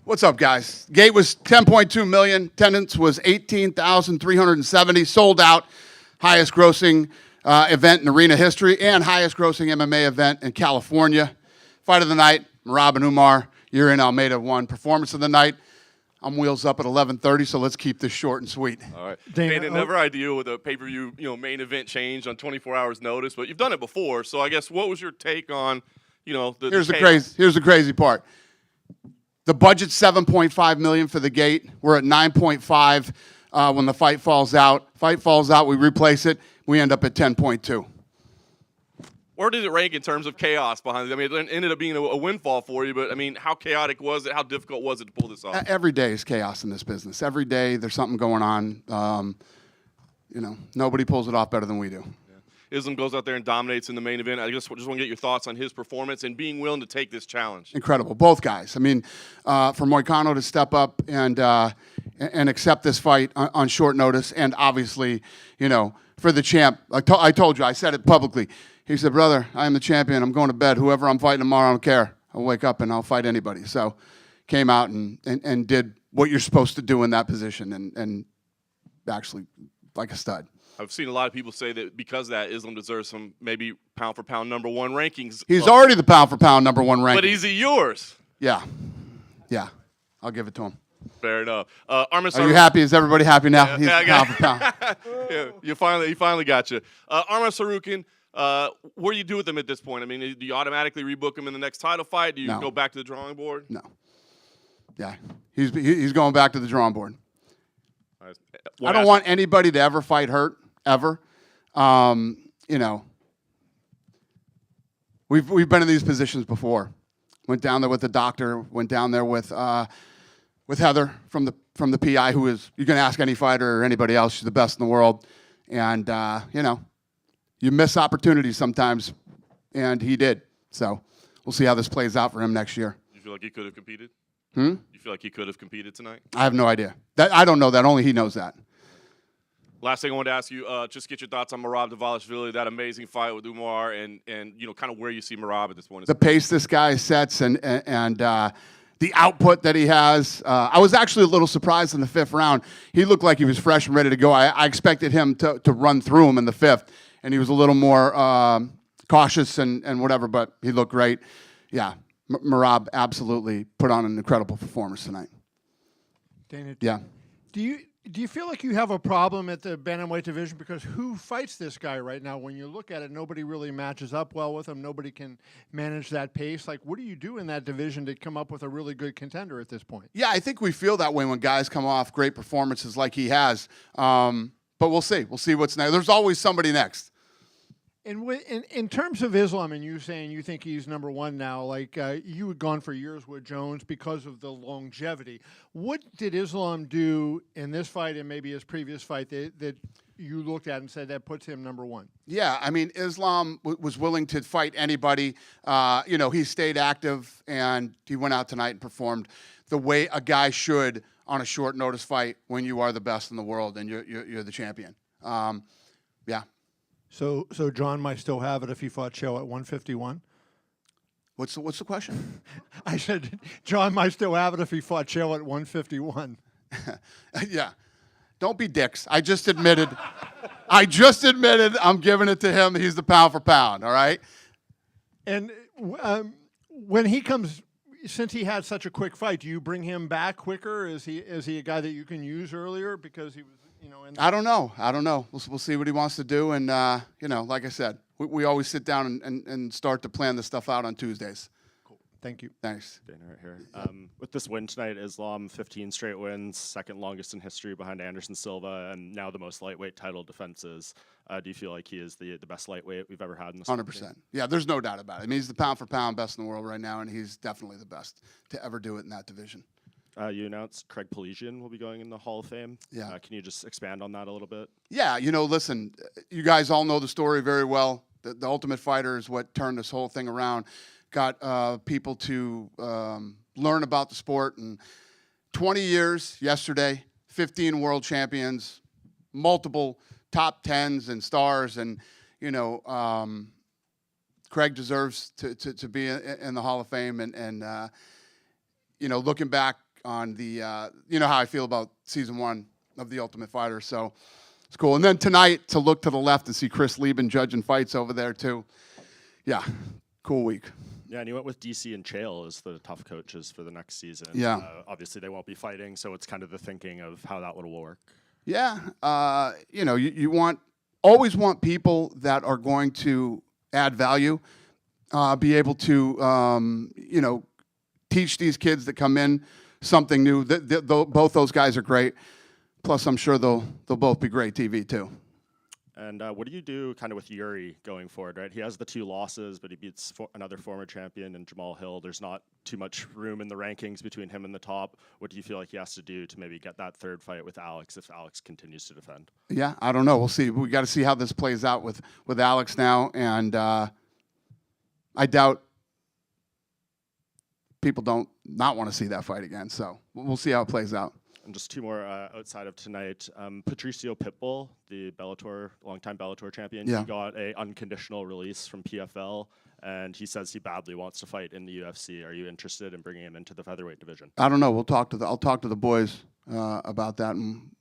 What's up, guys? Gate was 10.2 million. Attendance was 18,370. Sold out. Highest grossing event in arena history and highest grossing MMA event in California. Fight of the night, Merab and Umar. You're in Almeida won. Performance of the night. I'm wheels up at 11:30, so let's keep this short and sweet. All right. Dana, never ideal with a pay-per-view, main event change on 24 hours notice, but you've done it before. So I guess what was your take on, Here's the crazy part. The budget's $7.5 million for the gate. We're at 9.5 when the fight falls out. Fight falls out, we replace it. We end up at 10.2. Where did it rank in terms of chaos behind it? I mean, it ended up being a windfall for you, but, I mean, how chaotic was it? How difficult was it to pull this off? Every day is chaos in this business. Every day there's something going on. Nobody pulls it off better than we do. Islam goes out there and dominates in the main event. I just want to get your thoughts on his performance and being willing to take this challenge. Incredible, both guys. I mean, for Moicano to step up and accept this fight on short notice, and obviously, for the champ. I told you, I said it publicly. He said, "Brother, I am the champion. I'm going to bed. Whoever I'm fighting tomorrow, I don't care. I'll wake up and I'll fight anybody." So, came out and did what you're supposed to do in that position, and actually, like a stud. I've seen a lot of people say that because of that, Islam deserves some maybe pound-for-pound #1 rankings. He's already the pound-for-pound #1 ranking. But is he yours? Yeah. I'll give it to him. Fair enough. Arman, are you happy? Is everybody happy now? Yeah, He's pound-for-pound. Yeah, he finally got you. Arman Tsarukyan, what do you do with him at this point? I mean, do you automatically rebook him in the next title fight? Do you go back to the drawing board? No. Yeah, he's going back to the drawing board. I don't want anybody to ever fight hurt. Ever. We've been in these positions before. Went down there with the doctor, went down there with Heather from the PI, who is, you can ask any fighter or anybody else, she's the best in the world. And you miss opportunities sometimes, and he did. So we'll see how this plays out for him next year. You feel like he could have competed? You feel like he could have competed tonight? I have no idea. I don't know that. Only he knows that. Last thing I wanted to ask you, just get your thoughts on Merab Dvalishvili, that amazing fight with Umar, and kind of where you see Merab at this point. The pace this guy sets and the output that he has. I was actually a little surprised in the 5th round. He looked like he was fresh and ready to go. I expected him to run through him in the 5th, and he was a little more cautious and whatever, but he looked great. Yeah, Merab absolutely put on an incredible performance tonight. Dana, yeah. Do you feel like you have a problem at the bantamweight division? Because who fights this guy right now? When you look at it, nobody really matches up well with him. Nobody can manage that pace. Like, what do you do in that division to come up with a really good contender at this point? Yeah, I think we feel that way when guys come off great performances like he has. But we'll see. We'll see what's next. There's always somebody next. And in terms of Islam, and you saying you think he's #1 now, like you had gone for years with Jones because of the longevity. What did Islam do in this fight and maybe his previous fight that you looked at and said that puts him #1? Yeah, I mean, Islam was willing to fight anybody. He stayed active, and he went out tonight and performed the way a guy should on a short notice fight when you are the best in the world and you're the champion. Yeah. So John might still have it if he fought Cho at 151? What's the question? I said John might still have it if he fought Cho at 151. Yeah. Don't be dicks. I just admitted I'm giving it to him. He's the pound for pound, all right? And when he comes, since he had such a quick fight, do you bring him back quicker? Is he a guy that you can use earlier because he was I don't know. We'll see what he wants to do. And, like I said, we always sit down and start to plan this stuff out on Tuesdays. Cool. Thank you. Thanks. Dana right here. With this win tonight, Islam 15 straight wins, second longest in history behind Anderson Silva, and now the most lightweight title defenses. Do you feel like he is the best lightweight we've ever had in this? 100%. Yeah, there's no doubt about it. I mean, he's the pound-for-pound best in the world right now, and he's definitely the best to ever do it in that division. You announced Craig Pelesian will be going in the Hall of Fame. Yeah. Can you just expand on that a little bit? Yeah, listen, you guys all know the story very well. The Ultimate Fighter is what turned this whole thing around, got people to learn about the sport. And 20 years yesterday, 15 world champions, multiple top 10s and stars. And, Craig deserves to be in the Hall of Fame. And looking back on the, you know how I feel about season 1 of The Ultimate Fighter. So it's cool. And then tonight to look to the left and see Chris Lieben judging fights over there too. Yeah, cool week. Yeah, and you went with DC and Chael as the tough coaches for the next season. Yeah. Obviously, they won't be fighting, so it's kind of the thinking of how that would work. Yeah, you know, you always want people that are going to add value, be able to, you know, teach these kids that come in something new. Both those guys are great. Plus, I'm sure they'll both be great TV too. And what do you do kind of with Jiri going forward, right? He has the 2 losses, but he beats another former champion in Jamahal Hill. There's not too much room in the rankings between him and the top. What do you feel like he has to do to maybe get that 3rd fight with Alex if Alex continues to defend? Yeah, I don't know. We'll see. We got to see how this plays out with Alex now. And I doubt people don't not want to see that fight again. So we'll see how it plays out. And just 2 more outside of tonight. Patricio Pitbull, the longtime Bellator champion, yeah. He got a unconditional release from PFL, and he says he badly wants to fight in the UFC. Are you interested in bringing him into the featherweight division? I don't know. I'll talk to the boys about that, and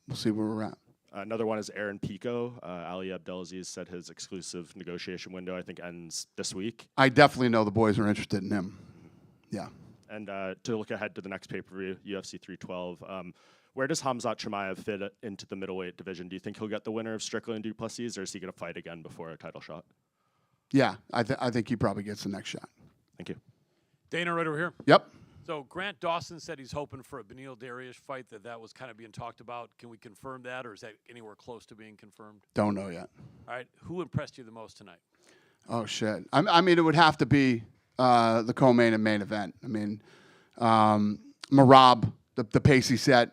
we'll see where we're at. Another one is Aaron Pico. Ali Abdelaziz said his exclusive negotiation window, I think, ends this week. I definitely know the boys are interested in him. Yeah. And to look ahead to the next pay-per-view, UFC 312, where does Khamzat Chimaev fit into the middleweight division? Do you think he'll get the winner of Strickland and Duplessis, or is he going to fight again before a title shot? Yeah, I think he probably gets the next shot. Thank you. Dana, right over here. Yep. So Grant Dawson said he's hoping for a Beneil Dariush fight, that was kind of being talked about. Can we confirm that, or is that anywhere close to being confirmed? Don't know yet. All right. Who impressed you the most tonight? Oh, shit. I mean, it would have to be the co-main and main event. I mean, Merab, the pace he set,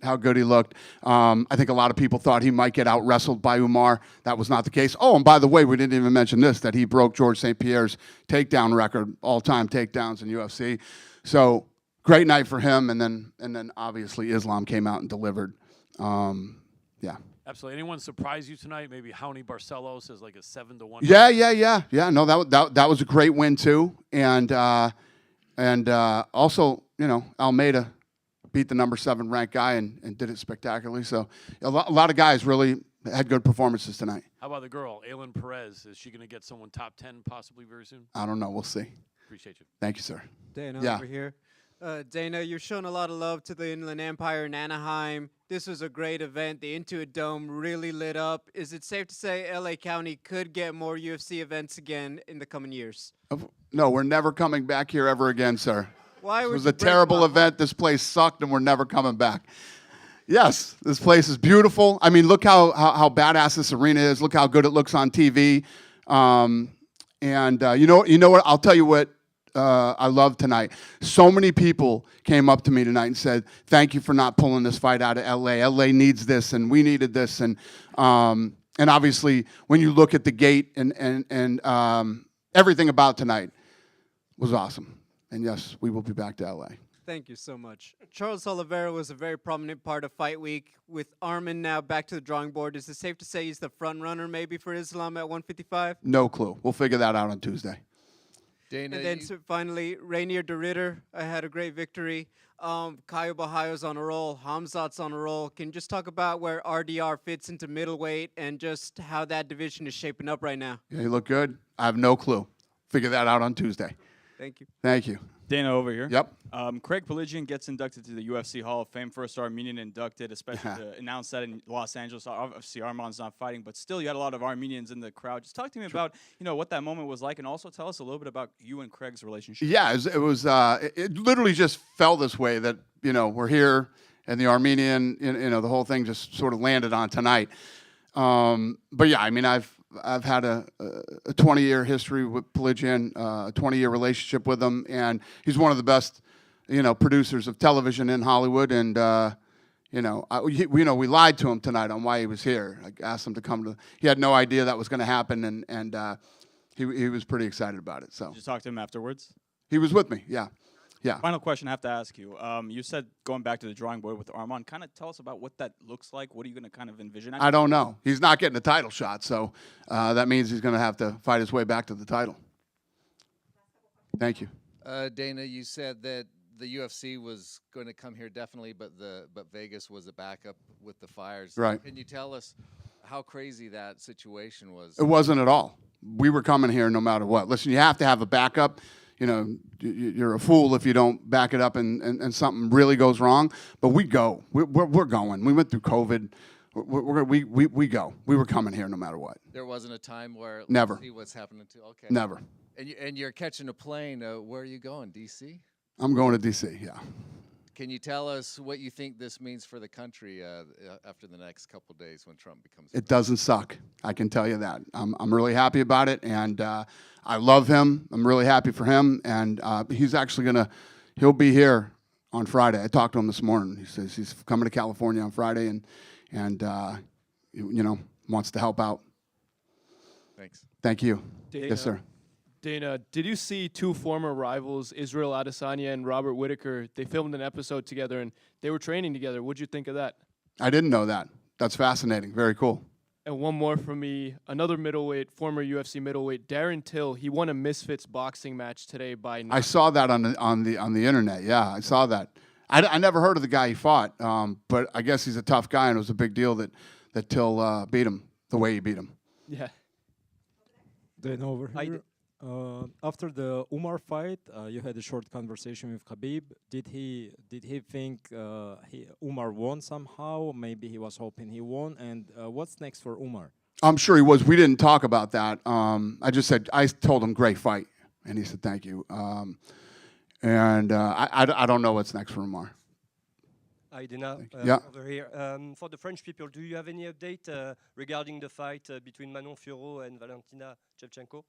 how good he looked. I think a lot of people thought he might get out-wrestled by Umar. That was not the case. Oh, and by the way, we didn't even mention this, that he broke George St. Pierre's takedown record, all-time takedowns in UFC. So, great night for him. And then obviously Islam came out and delivered. Yeah. Absolutely. Anyone surprise you tonight? Maybe Raoni Barcelos is like a 7-1. Yeah. No, that was a great win too, and also, you know, Almeida beat the number 7 ranked guy and did it spectacularly. So a lot of guys really had good performances tonight. How about the girl, Aylin Perez? Is she going to get someone top 10 possibly very soon? I don't know. We'll see. Appreciate you. Thank you, sir. Dana Yeah. over here. Dana, you're showing a lot of love to the Inland Empire in Anaheim. This was a great event. The Intuit Dome really lit up. Is it safe to say LA County could get more UFC events again in the coming years? No, we're never coming back here ever again, sir. Why It would was you a break terrible my event. This place sucked, and we're never coming back. Yes, this place is beautiful. I mean, look how badass this arena is. Look how good it looks on TV. You know what? I'll tell you what I love tonight. So many people came up to me tonight and said, "Thank you for not pulling this fight out of LA. LA needs this, and we needed this." And obviously, when you look at the gate and everything about tonight was awesome. And yes, we will be back to LA. Thank you so much. Charles Oliveira was a very prominent part of Fight Week. With Arman now back to the drawing board, is it safe to say he's the front runner maybe for Islam at 155? No clue. We'll figure that out on Tuesday. Dana, And then finally, Rainier de Ritter had a great victory. Caio Bahayo's on a roll. Khamzat's on a roll. Can you just talk about where RDR fits into middleweight and just how that division is shaping up right now? Yeah, you look good. I have no clue. Figure that out on Tuesday. Thank you. Thank you. Dana over here. Yep. Craig Pelagian gets inducted to the UFC Hall of Fame, first Armenian inducted, especially to announce that in Los Angeles. Obviously, Arman's not fighting, but still, you had a lot of Armenians in the crowd. Just talk to me about, what that moment was like, and also tell us a little bit about you and Craig's relationship. Yeah, it literally just fell this way that, we're here, and the Armenian, the whole thing just sort of landed on tonight. But yeah, I mean, I've had a 20-year history with Pelagian, a 20-year relationship with him, and he's one of the best, producers of television in Hollywood. And we lied to him tonight on why he was here. I asked him to come to. He had no idea that was going to happen, and he was pretty excited about it. So Did you talk to him afterwards? he was with me. Yeah. Yeah. Final question I have to ask you. You said going back to the drawing board with Arman. Kind of tell us about what that looks like. What are you going to kind of envision? I don't know. He's not getting a title shot, so that means he's going to have to fight his way back to the title. Thank you. Dana, you said that the UFC was going to come here definitely, but Vegas was a backup with the fires. Right. Can you tell us how crazy that situation was? It wasn't at all. We were coming here no matter what. Listen, you have to have a backup. You know, you're a fool if you don't back it up and something really goes wrong. But we go. We're going. We went through COVID. We go. We were coming here no matter what. There wasn't a time where Never. Let's see what's happening to. Okay. Never. And you're catching a plane. Where are you going? DC? I'm going to D.C., yeah. Can you tell us what you think this means for the country after the next couple of days when Trump becomes? It doesn't suck. I can tell you that. I'm really happy about it, and I love him. I'm really happy for him, and he's actually he'll be here on Friday. I talked to him this morning. He says he's coming to California on Friday, and you know, wants to help out. Thanks. Thank you. Dana, Yes, sir. Dana, did you see two former rivals, Israel Adesanya and Robert Whittaker? They filmed an episode together, and they were training together. What'd you think of that? I didn't know that. That's fascinating. Very cool. And one more from me, another middleweight, former UFC middleweight, Darren Till. He won a Misfits boxing match today by. I saw that on the internet. Yeah, I saw that. I never heard of the guy he fought, but I guess he's a tough guy, and it was a big deal that Till beat him the way he beat him. Yeah. Then over here, after the Umar fight, you had a short conversation with Khabib. Did he think Umar won somehow? Maybe he was hoping he won. And what's next for Umar? I'm sure he was. We didn't talk about that. I told him great fight, and he said thank you. I don't know what's next for Umar. Hi, Dana. Yeah. Over here. For the French people, do you have any update regarding the fight between Manon Fiorot and Valentina Shevchenko?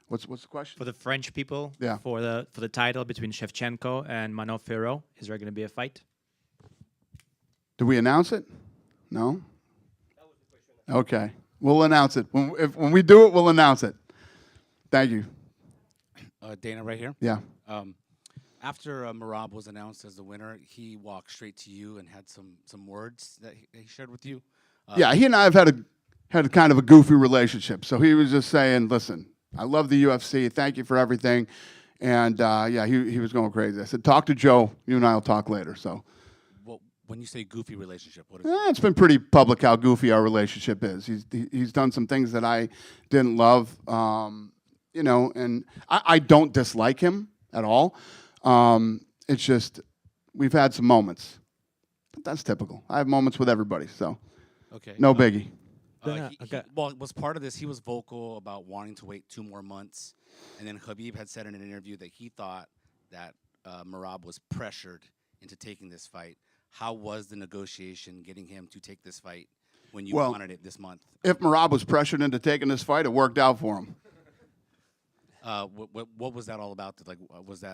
What's the question? For the French people, Yeah. for the title between Shevchenko and Manon Fiorot, is there going to be a fight? Did we announce it? No? Okay. We'll announce it. When we do it, we'll announce it. Thank you. Dana, right here. Yeah. After Merab was announced as the winner, he walked straight to you and had some words that he shared with you. Yeah, he and I have had kind of a goofy relationship. So he was just saying, listen, I love the UFC. Thank you for everything. And, yeah, he was going crazy. I said, talk to Joe. You and I will talk later. So. Well, when you say goofy relationship, what is It's been pretty public how goofy our relationship is. He's done some things that I didn't love, you know, and I don't dislike him at all. It's just we've had some moments. But that's typical. I have moments with everybody, so okay. No biggie. Well, was part of this, he was vocal about wanting to wait 2 more months. And then Khabib had said in an interview that he thought that Merab was pressured into taking this fight. How was the negotiation getting him to take this fight when you wanted it this month? If Merab was pressured into taking this fight, it worked out for him. What was that all about? Like, was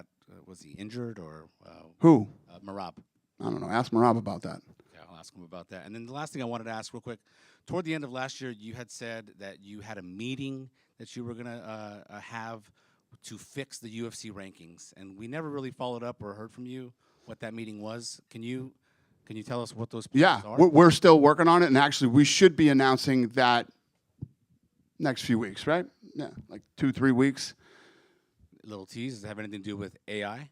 he injured or Who? Merab? I don't know. Ask Merab about that. Yeah, I'll ask him about that. And then the last thing I wanted to ask real quick, toward the end of last year, you had said that you had a meeting that you were going to have to fix the UFC rankings, and we never really followed up or heard from you what that meeting was. Can you tell us what those plans are? We're still working on it, and actually we should be announcing that next few weeks, right? Yeah, like 2-3 weeks. Little tease. Does it have anything to do with AI?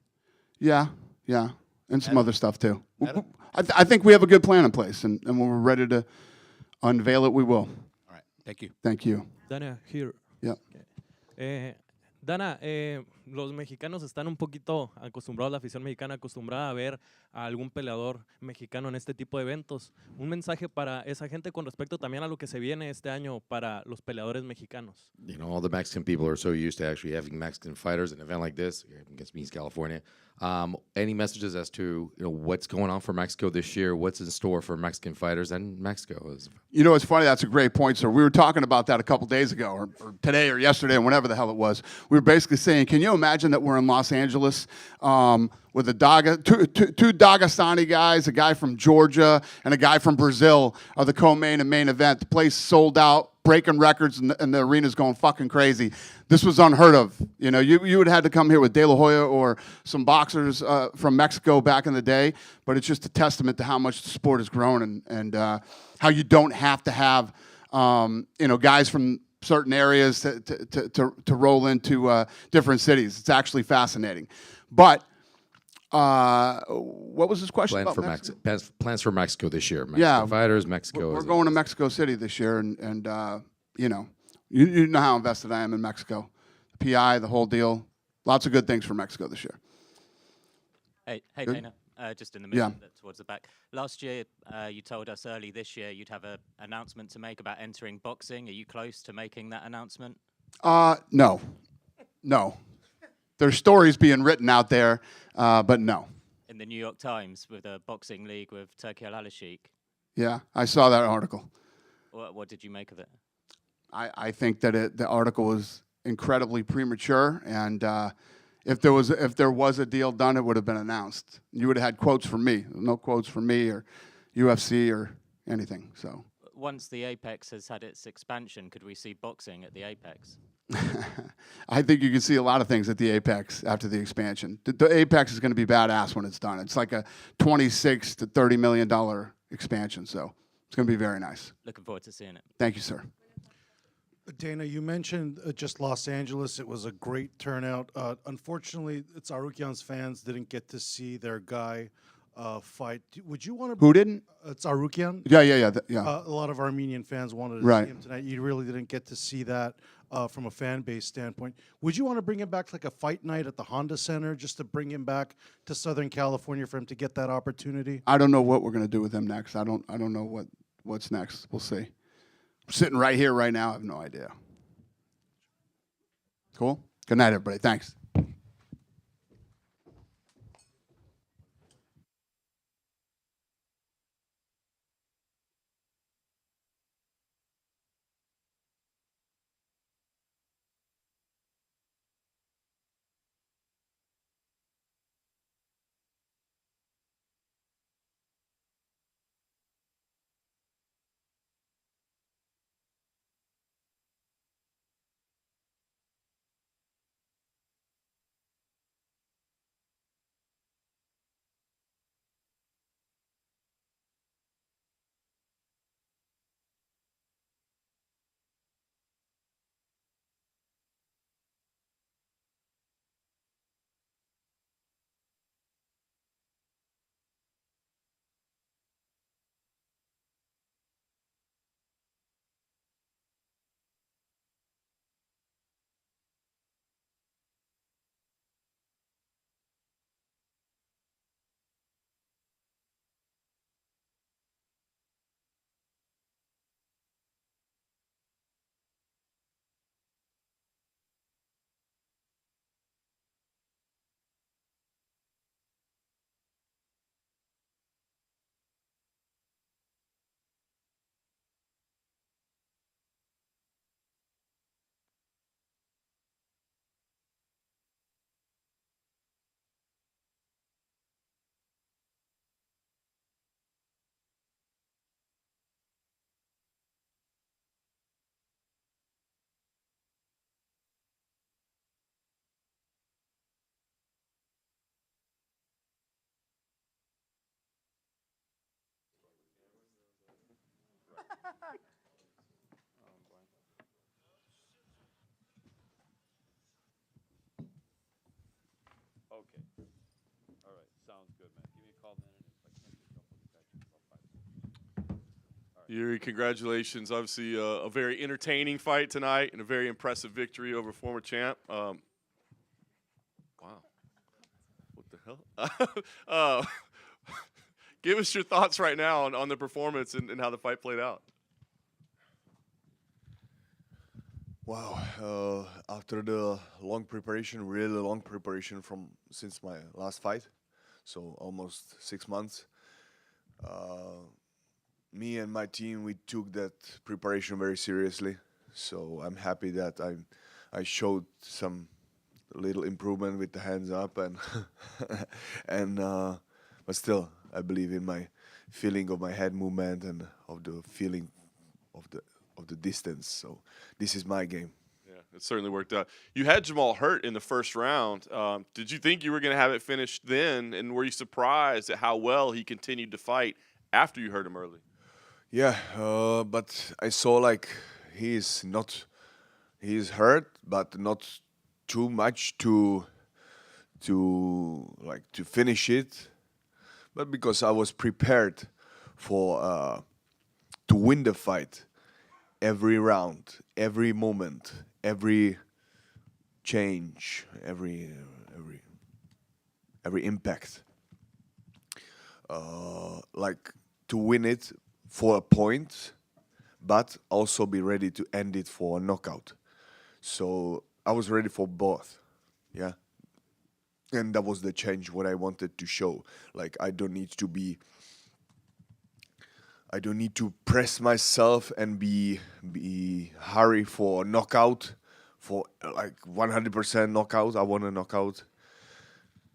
Yeah, and some other stuff too. I think we have a good plan in place, and when we're ready to unveil it, we will. All right. Thank you. Thank you. Dana, here. Yeah. Dana, los mexicanos están un poquito acostumbrados, la afición mexicana acostumbrada a ver a algún peleador mexicano en este tipo de eventos. Un mensaje para esa gente con respecto también a lo que se viene este año para los peleadores mexicanos. You know, all the Mexican people are so used to actually having Mexican fighters at an event like this against East California. Any messages as to what's going on for Mexico this year? What's in store for Mexican fighters and Mexico? You know, it's funny. That's a great point, sir. We were talking about that a couple days ago, or today, or yesterday, or whenever the hell it was. We were basically saying, can you imagine that we're in Los Angeles with two Dagestani guys, a guy from Georgia and a guy from Brazil are the co-main and main event. The place sold out, breaking records, and the arena's going fucking crazy. This was unheard of. You know, you would have had to come here with De La Hoya or some boxers from Mexico back in the day, but it's just a testament to how much the sport has grown and how you don't have to have guys from certain areas to roll into different cities. It's actually fascinating. But What was his question about Mexico? Plans for Mexico this year. Mexico Yeah, fighters, Mexico. We're going to Mexico City this year, and you know, you know how invested I am in Mexico. The PI, the whole deal. Lots of good things for Mexico this year. Hey, Good? Dana. Just in the middle, Yeah. towards the back. Last year, you told us early this year you'd have an announcement to make about entering boxing. Are you close to making that announcement? No. There's stories being written out there, but no. In the New York Times with a boxing league with Turkey Al-Sheikh. Yeah, I saw that article. What did you make of it? I think that the article was incredibly premature, and if there was a deal done, it would have been announced. You would have had quotes from me. No quotes from me or UFC or anything. So Once the Apex has had its expansion, could we see boxing at the Apex? I think you can see a lot of things at the Apex after the expansion. The Apex is going to be badass when it's done. It's like a $26 to $30 million expansion, so it's going to be very nice. Looking forward to seeing it. Thank you, sir. Dana, you mentioned just Los Angeles. It was a great turnout. Unfortunately, Tsarukyan's fans didn't get to see their guy fight. Would you want to? Who didn't? Tsarukyan. Yeah. A lot of Armenian fans wanted to Right. see him tonight. You really didn't get to see that from a fan base standpoint. Would you want to bring him back like a fight night at the Honda Center just to bring him back to Southern California for him to get that opportunity? I don't know what we're going to do with him next. I don't know what's next. We'll see. I'm sitting right here right now. I have no idea. Cool. Good night, everybody. Thanks. Okay. All right. Sounds good, man. Give me a call, man. Jiri, congratulations. Obviously, a very entertaining fight tonight and a very impressive victory over former champ. Wow. What the hell? Give us your thoughts right now on the performance and how the fight played out. Wow. After the long preparation, really long preparation since my last fight, so almost 6 months, me and my team, we took that preparation very seriously. So I'm happy that I showed some little improvement with the hands up and but still I believe in my feeling of my head movement and of the feeling of the distance. So this is my game. Yeah, it certainly worked out. You had Jamahal hurt in the first round. Did you think you were going to have it finished then? And were you surprised at how well he continued to fight after you hurt him early? Yeah, but I saw like he's hurt, but not too much to to finish it, but because I was prepared for to win the fight. Every round, every moment, every change, every impact. Like to win it for a point, but also be ready to end it for a knockout. So I was ready for both, yeah. And that was the change what I wanted to show. Like I don't need to press myself and be hurry for knockout, for like 100% knockout. I want a knockout,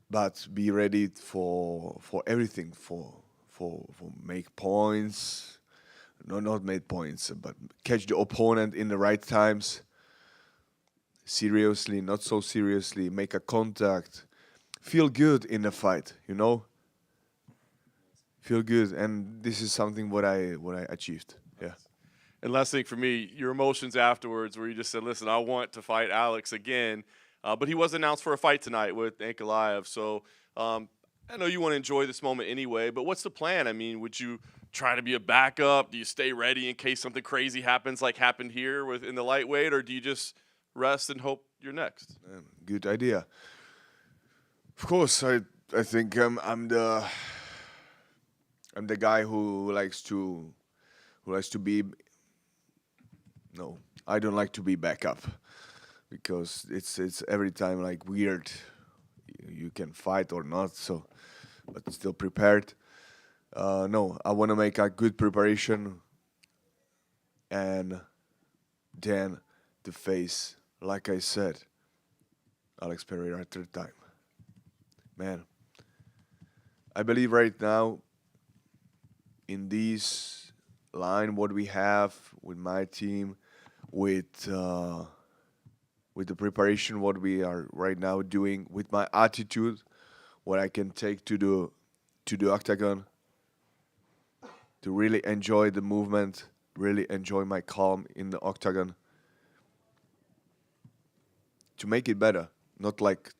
but be ready for everything, for make points. No, not make points, but catch the opponent in the right times. Seriously, not so seriously. Make a contact. Feel good in the fight, you know. Feel good, and this is something what I achieved. Yeah. And last thing for me, your emotions afterwards, where you just said, "Listen, I want to fight Alex again," but he was announced for a fight tonight with Ankalaev. So I know you want to enjoy this moment anyway. But what's the plan? I mean, would you try to be a backup? Do you stay ready in case something crazy happens, like happened here in the lightweight, or do you just rest and hope you're next? Good idea. Of course, I think I'm the guy who likes to be. No, I don't like to be backup because it's every time like weird. You can fight or not, so but still prepared. No, I want to make a good preparation and then to face, like I said, Alex Pereira third time. Man, I believe right now in this line, what we have with my team, with the preparation, what we are right now doing, with my attitude, what I can take to the octagon, to really enjoy the movement, really enjoy my calm in the octagon, to make it better, not like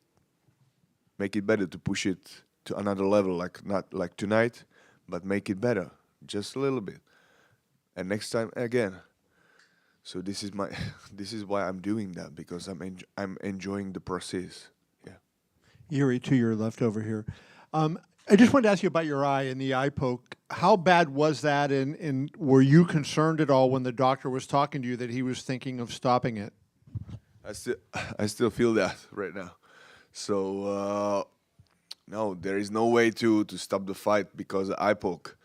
make it better, to push it to another level, like not like tonight, but make it better, just a little bit, and next time again. So this is my, this is why I'm doing that, because I'm enjoying the process. Yeah. Jiri, to your left over here. I just wanted to ask you about your eye and the eye poke. How bad was that, and were you concerned at all when the doctor was talking to you that he was thinking of stopping it? I still feel that right now. So no, there is no way to stop the fight because of eye poke.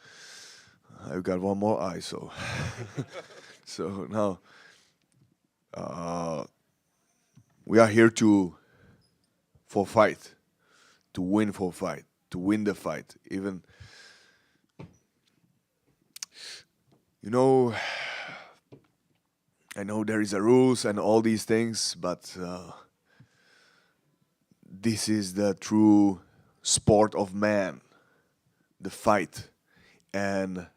I've got one more eye, so so now we are here for fight, to win for fight, to win the fight. Even, you know, I know there is a rules and all these things, but this is the true sport of man, the fight, and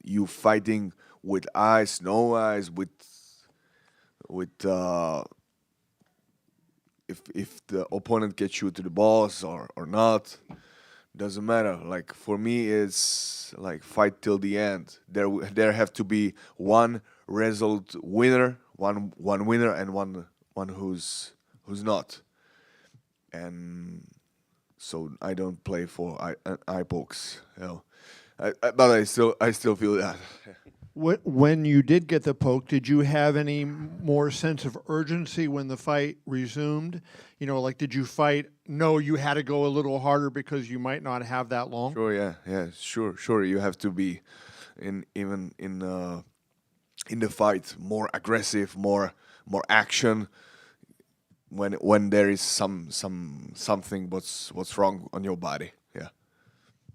you fighting with eyes, no eyes, with if the opponent gets you to the balls or not, doesn't matter. Like for me, it's like fight till the end. There have to be one result winner, one winner, and one who's not. And so I don't play for eye pokes, you know. But I still feel that. When you did get the poke, did you have any more sense of urgency when the fight resumed? You know, like did you fight? No, you had to go a little harder because you might not have that long. Sure, yeah, sure. You have to be in the fight more aggressive, more action. When there is something what's wrong on your body, yeah.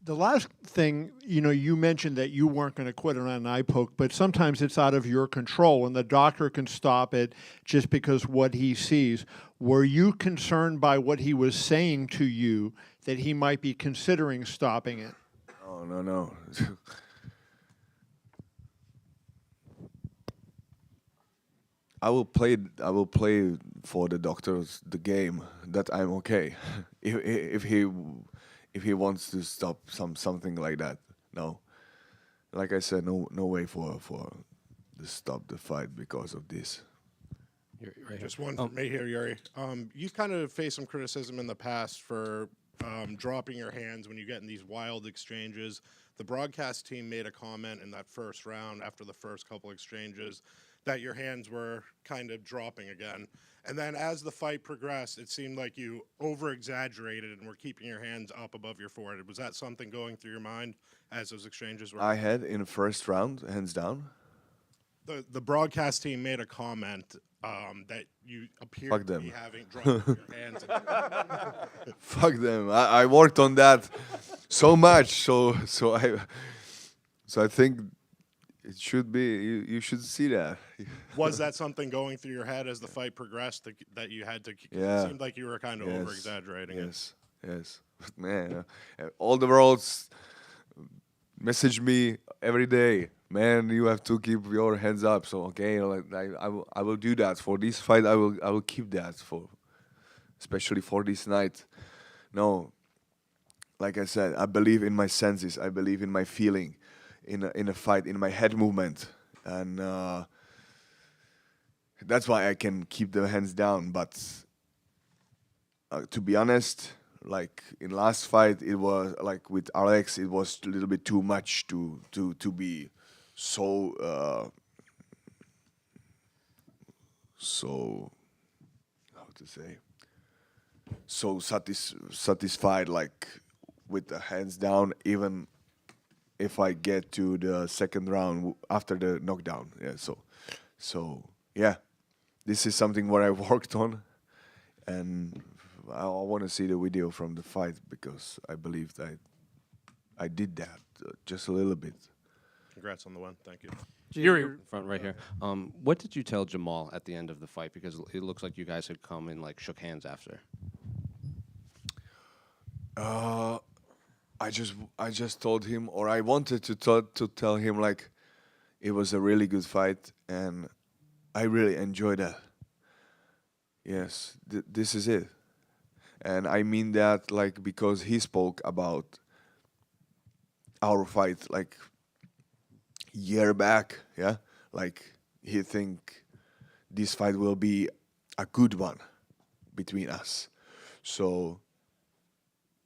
The last thing, you know, you mentioned that you weren't going to quit on an eye poke, but sometimes it's out of your control, and the doctor can stop it just because what he sees. Were you concerned by what he was saying to you that he might be considering stopping it? Oh, no. I will play. I will play for the doctors the game that I'm okay. if he wants to stop something like that, no. Like I said, no way for to stop the fight because of this. Just one from me here, Yuri. You've kind of faced some criticism in the past for dropping your hands when you get in these wild exchanges. The broadcast team made a comment in that first round after the first couple exchanges that your hands were kind of dropping again. And then as the fight progressed, it seemed like you over-exaggerated and were keeping your hands up above your forehead. Was that something going through your mind as those exchanges were? I had in the first round, hands down. The broadcast team made a comment that you appear Fuck to them. be having dropping your hands. Fuck them. I worked on that so much. So I think it should be. You should see that. Was that something going through your head as the fight progressed that you had to? Yeah. It seemed like you were kind of over-exaggerating it. Yes. But man, all the worlds message me every day. Man, you have to keep your hands up. So okay, like I will do that for this fight. I will keep that for, especially for this night. No, like I said, I believe in my senses. I believe in my feeling, in a fight, in my head movement, and that's why I can keep the hands down. But to be honest, like in last fight, it was like with Alex, it was a little bit too much to be so how to say, so satisfied, like with the hands down, even if I get to the second round after the knockdown. Yeah, so yeah, this is something what I worked on, and I want to see the video from the fight because I believe that I did that just a little bit. Congrats on the win. Thank you. Jiri, front right here. What did you tell Jamal at the end of the fight? Because it looks like you guys had come and like shook hands after. I just told him, or I wanted to tell him, like, it was a really good fight and I really enjoyed that. Yes, this is it. And I mean that, like, because he spoke about our fight like year back, yeah? Like he think this fight will be a good one between us. So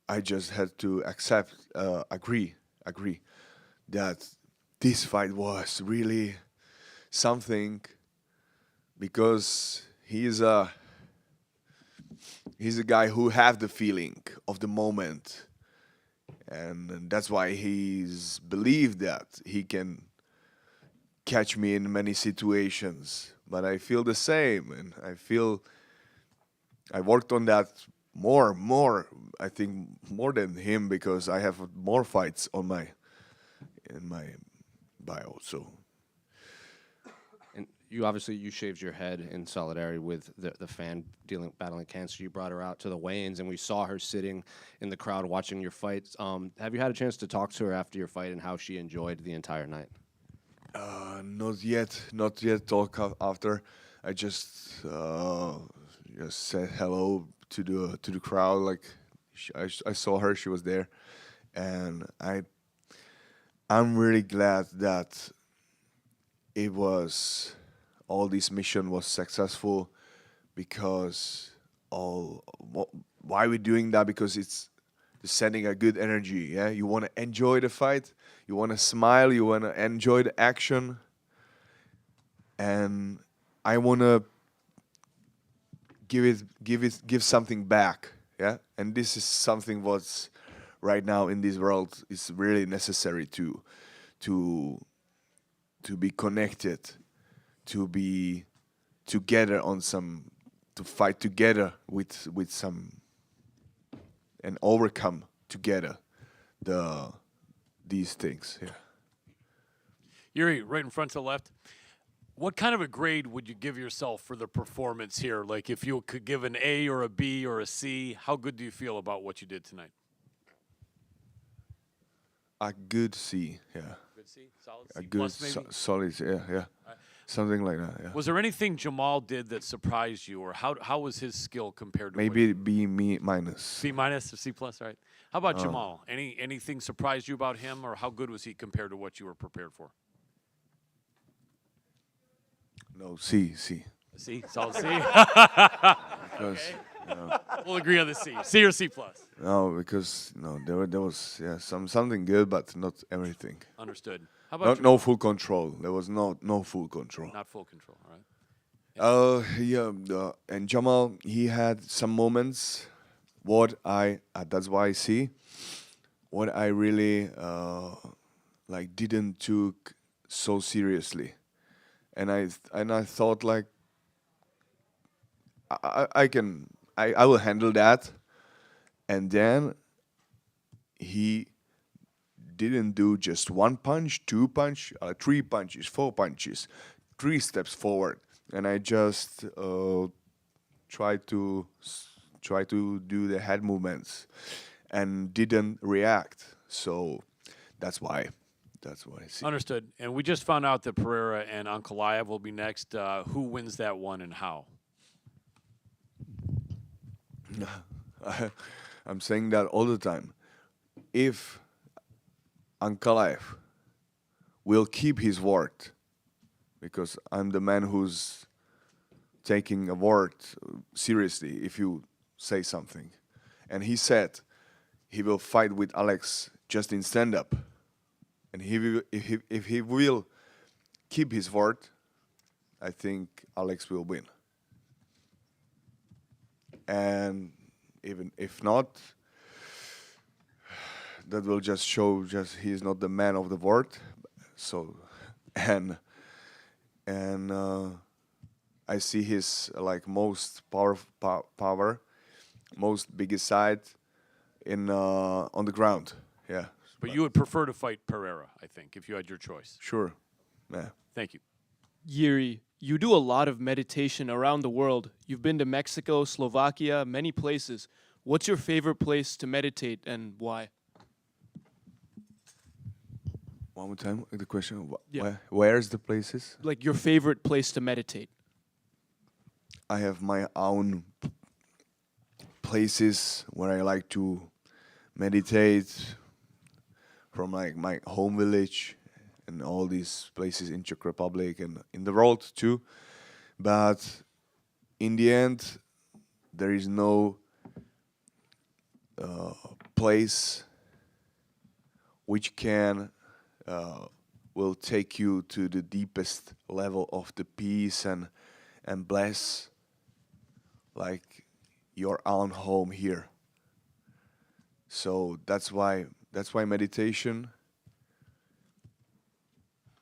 I just had to agree that this fight was really something, because he's a guy who have the feeling of the moment, and that's why he's believed that he can catch me in many situations. But I feel the same, and I worked on that more, I think more than him, because I have more fights in my bio. So, and you shaved your head in solidarity with the fan battling cancer. You brought her out to the weigh-ins, and we saw her sitting in the crowd watching your fights. Have you had a chance to talk to her after your fight and how she enjoyed the entire night? Not yet talk after. I just said hello to the crowd. Like I saw her, she was there, and I'm really glad that all this mission was successful, because why we're doing that, because it's sending a good energy. Yeah, you want to enjoy the fight, you want to smile, you want to enjoy the action, and I want to give something back. Yeah, and this is something what's right now in this world is really necessary to be connected, to be together to fight together with some, and overcome together these things. Yeah. Jiri, right in front to left. What kind of a grade would you give yourself for the performance here? Like, if you could give an A or a B or a C, how good do you feel about what you did tonight? A good C, yeah. Good C, solid C. A good, plus maybe? solid, yeah. something like that. Yeah. Was there anything Jamal did that surprised you, or how was his skill compared to Maybe B minus. B minus or C plus? Right. How about Oh. Jamal? Anything surprised you about him, or how good was he compared to what you were prepared for? No, C. C, solid C. Because, We'll agree on the C. C or C plus. No, because there was something good, but not everything. Understood. How about no full control? There was no full control. Not full control. All right. And Jamal, he had some moments. That's why I see what I really didn't took so seriously, and I thought like I will handle that, and then he didn't do just one punch, two punch, 3 punches, 4 punches, 3 steps forward, and I just try to do the head movements, and didn't react. So that's why I see. Understood. And we just found out that Pereira and Ankalaev will be next. Who wins that one and how? I'm saying that all the time. If Ankalaev will keep his word, because I'm the man who's taking a word seriously if you say something. And he said he will fight with Alex just in stand-up. And if he will keep his word, I think Alex will win. And even if not, that will just show he's not the man of the word. So, and I see his most power, most biggest side on the ground. Yeah. But you would prefer to fight Pereira, I think, if you had your choice. Sure. Yeah. Thank you. Jiri, you do a lot of meditation around the world. You've been to Mexico, Slovakia, many places. What's your favorite place to meditate and why? One more time, the question. Yeah. Where's the places? Like your favorite place to meditate. I have my own places where I like to meditate, from my home village and all these places in Czech Republic and in the world too. But in the end, there is no place which will take you to the deepest level of the peace and bless like your own home here. So that's why meditation.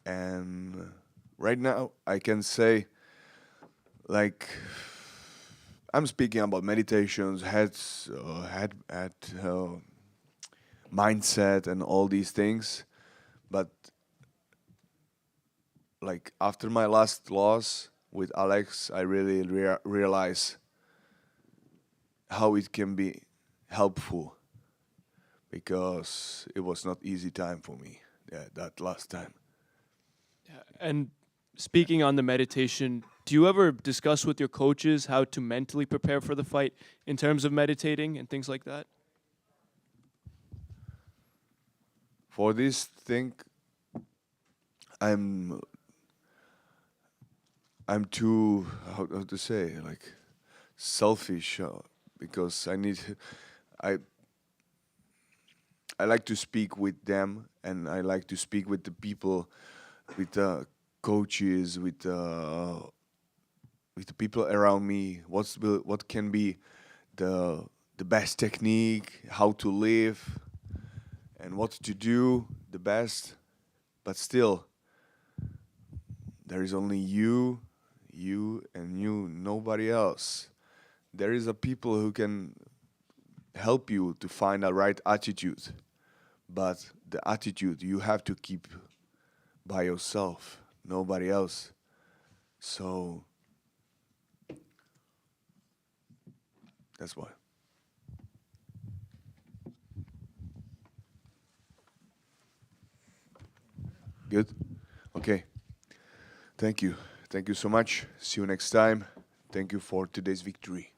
And right now I can say, I'm speaking about meditations, mindset and all these things, but after my last loss with Alex, I really realize how it can be helpful, because it was not easy time for me that last time. And speaking on the meditation, do you ever discuss with your coaches how to mentally prepare for the fight in terms of meditating and things like that? For this thing, I'm too, how to say, selfish, because I like to speak with them, and I like to speak with the people, with the coaches, with the people around me. What can be the best technique, how to live, and what to do the best. But still, there is only you, and you, nobody else. There is a people who can help you to find a right attitude, but the attitude you have to keep by yourself, nobody else. So that's why. Good? Okay. Thank you. Thank you so much. See you next time. Thank you for today's victory.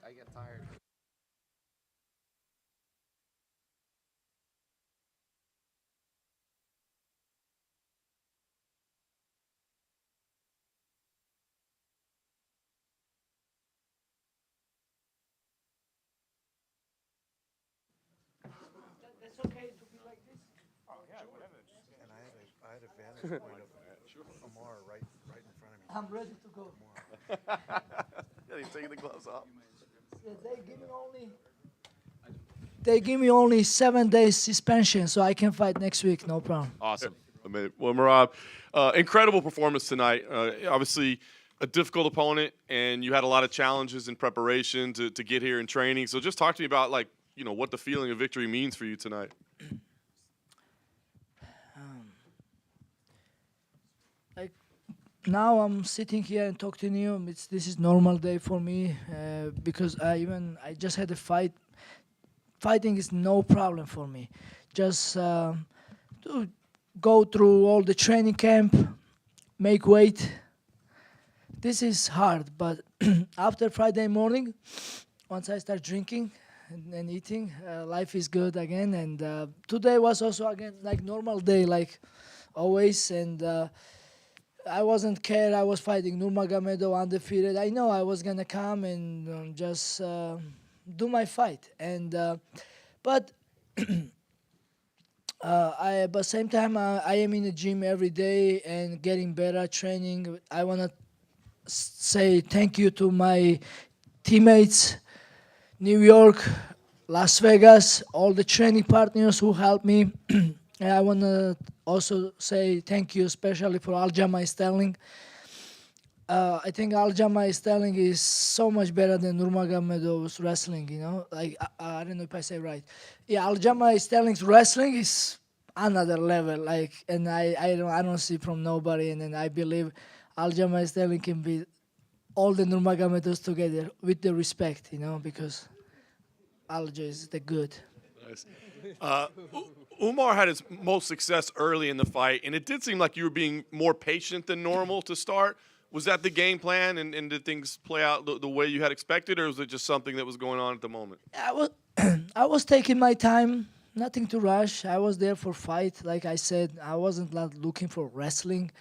I get tired. I'm ready to go. Yeah, he's taking the gloves off. They give me only 7 days suspension, so I can fight next week, no problem. Awesome. Well, Merab, incredible performance tonight. Obviously, a difficult opponent, and you had a lot of challenges in preparation to get here in training. So just talk to me about, like, you know, what the feeling of victory means for you tonight. Like now I'm sitting here and talking to you. This is normal day for me because I just had a fight. Fighting is no problem for me. Just to go through all the training camp, make weight. This is hard, but after Friday morning, once I start drinking and eating, life is good again. And today was also again like normal day, like always. And I wasn't care. I was fighting Nurmagomedov undefeated. I know I was gonna come and just do my fight. And but but same time I am in the gym every day and getting better training. I wanna say thank you to my teammates, New York, Las Vegas, all the training partners who helped me. And I want to also say thank you especially for Aljamahl Sterling. I think Aljamahl Sterling is so much better than Nurmagomedov's wrestling, you know? Like, I don't know if I say right. Yeah, Aljamahl Sterling's wrestling is another level, like, and I don't see from nobody, and then I believe Aljamahl Sterling can beat all the Nurmagomedovs together with the respect, you know, because Alja is the good. Nice. Umar had his most success early in the fight, and it did seem like you were being more patient than normal to start. Was that the game plan, and did things play out the way you had expected, or was it just something that was going on at the moment? I was taking my time, nothing to rush. I was there for fight. Like I said, I wasn't looking for wrestling.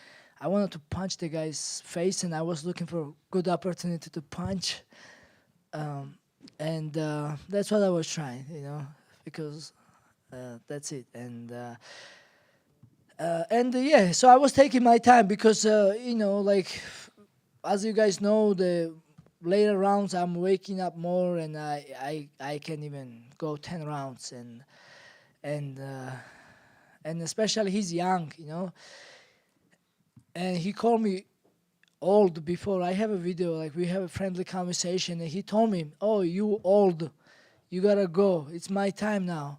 I wanted to punch the guy's face, and I was looking for a good opportunity to punch. And that's what I was trying, you know, because that's it. And yeah, so I was taking my time because, you know, like, as you guys know, the later rounds I'm waking up more, and I can even go 10 rounds. And especially he's young, you know. And he called me old before. I have a video, like we have a friendly conversation, and he told me, "Oh, you old, you gotta go. It's my time now."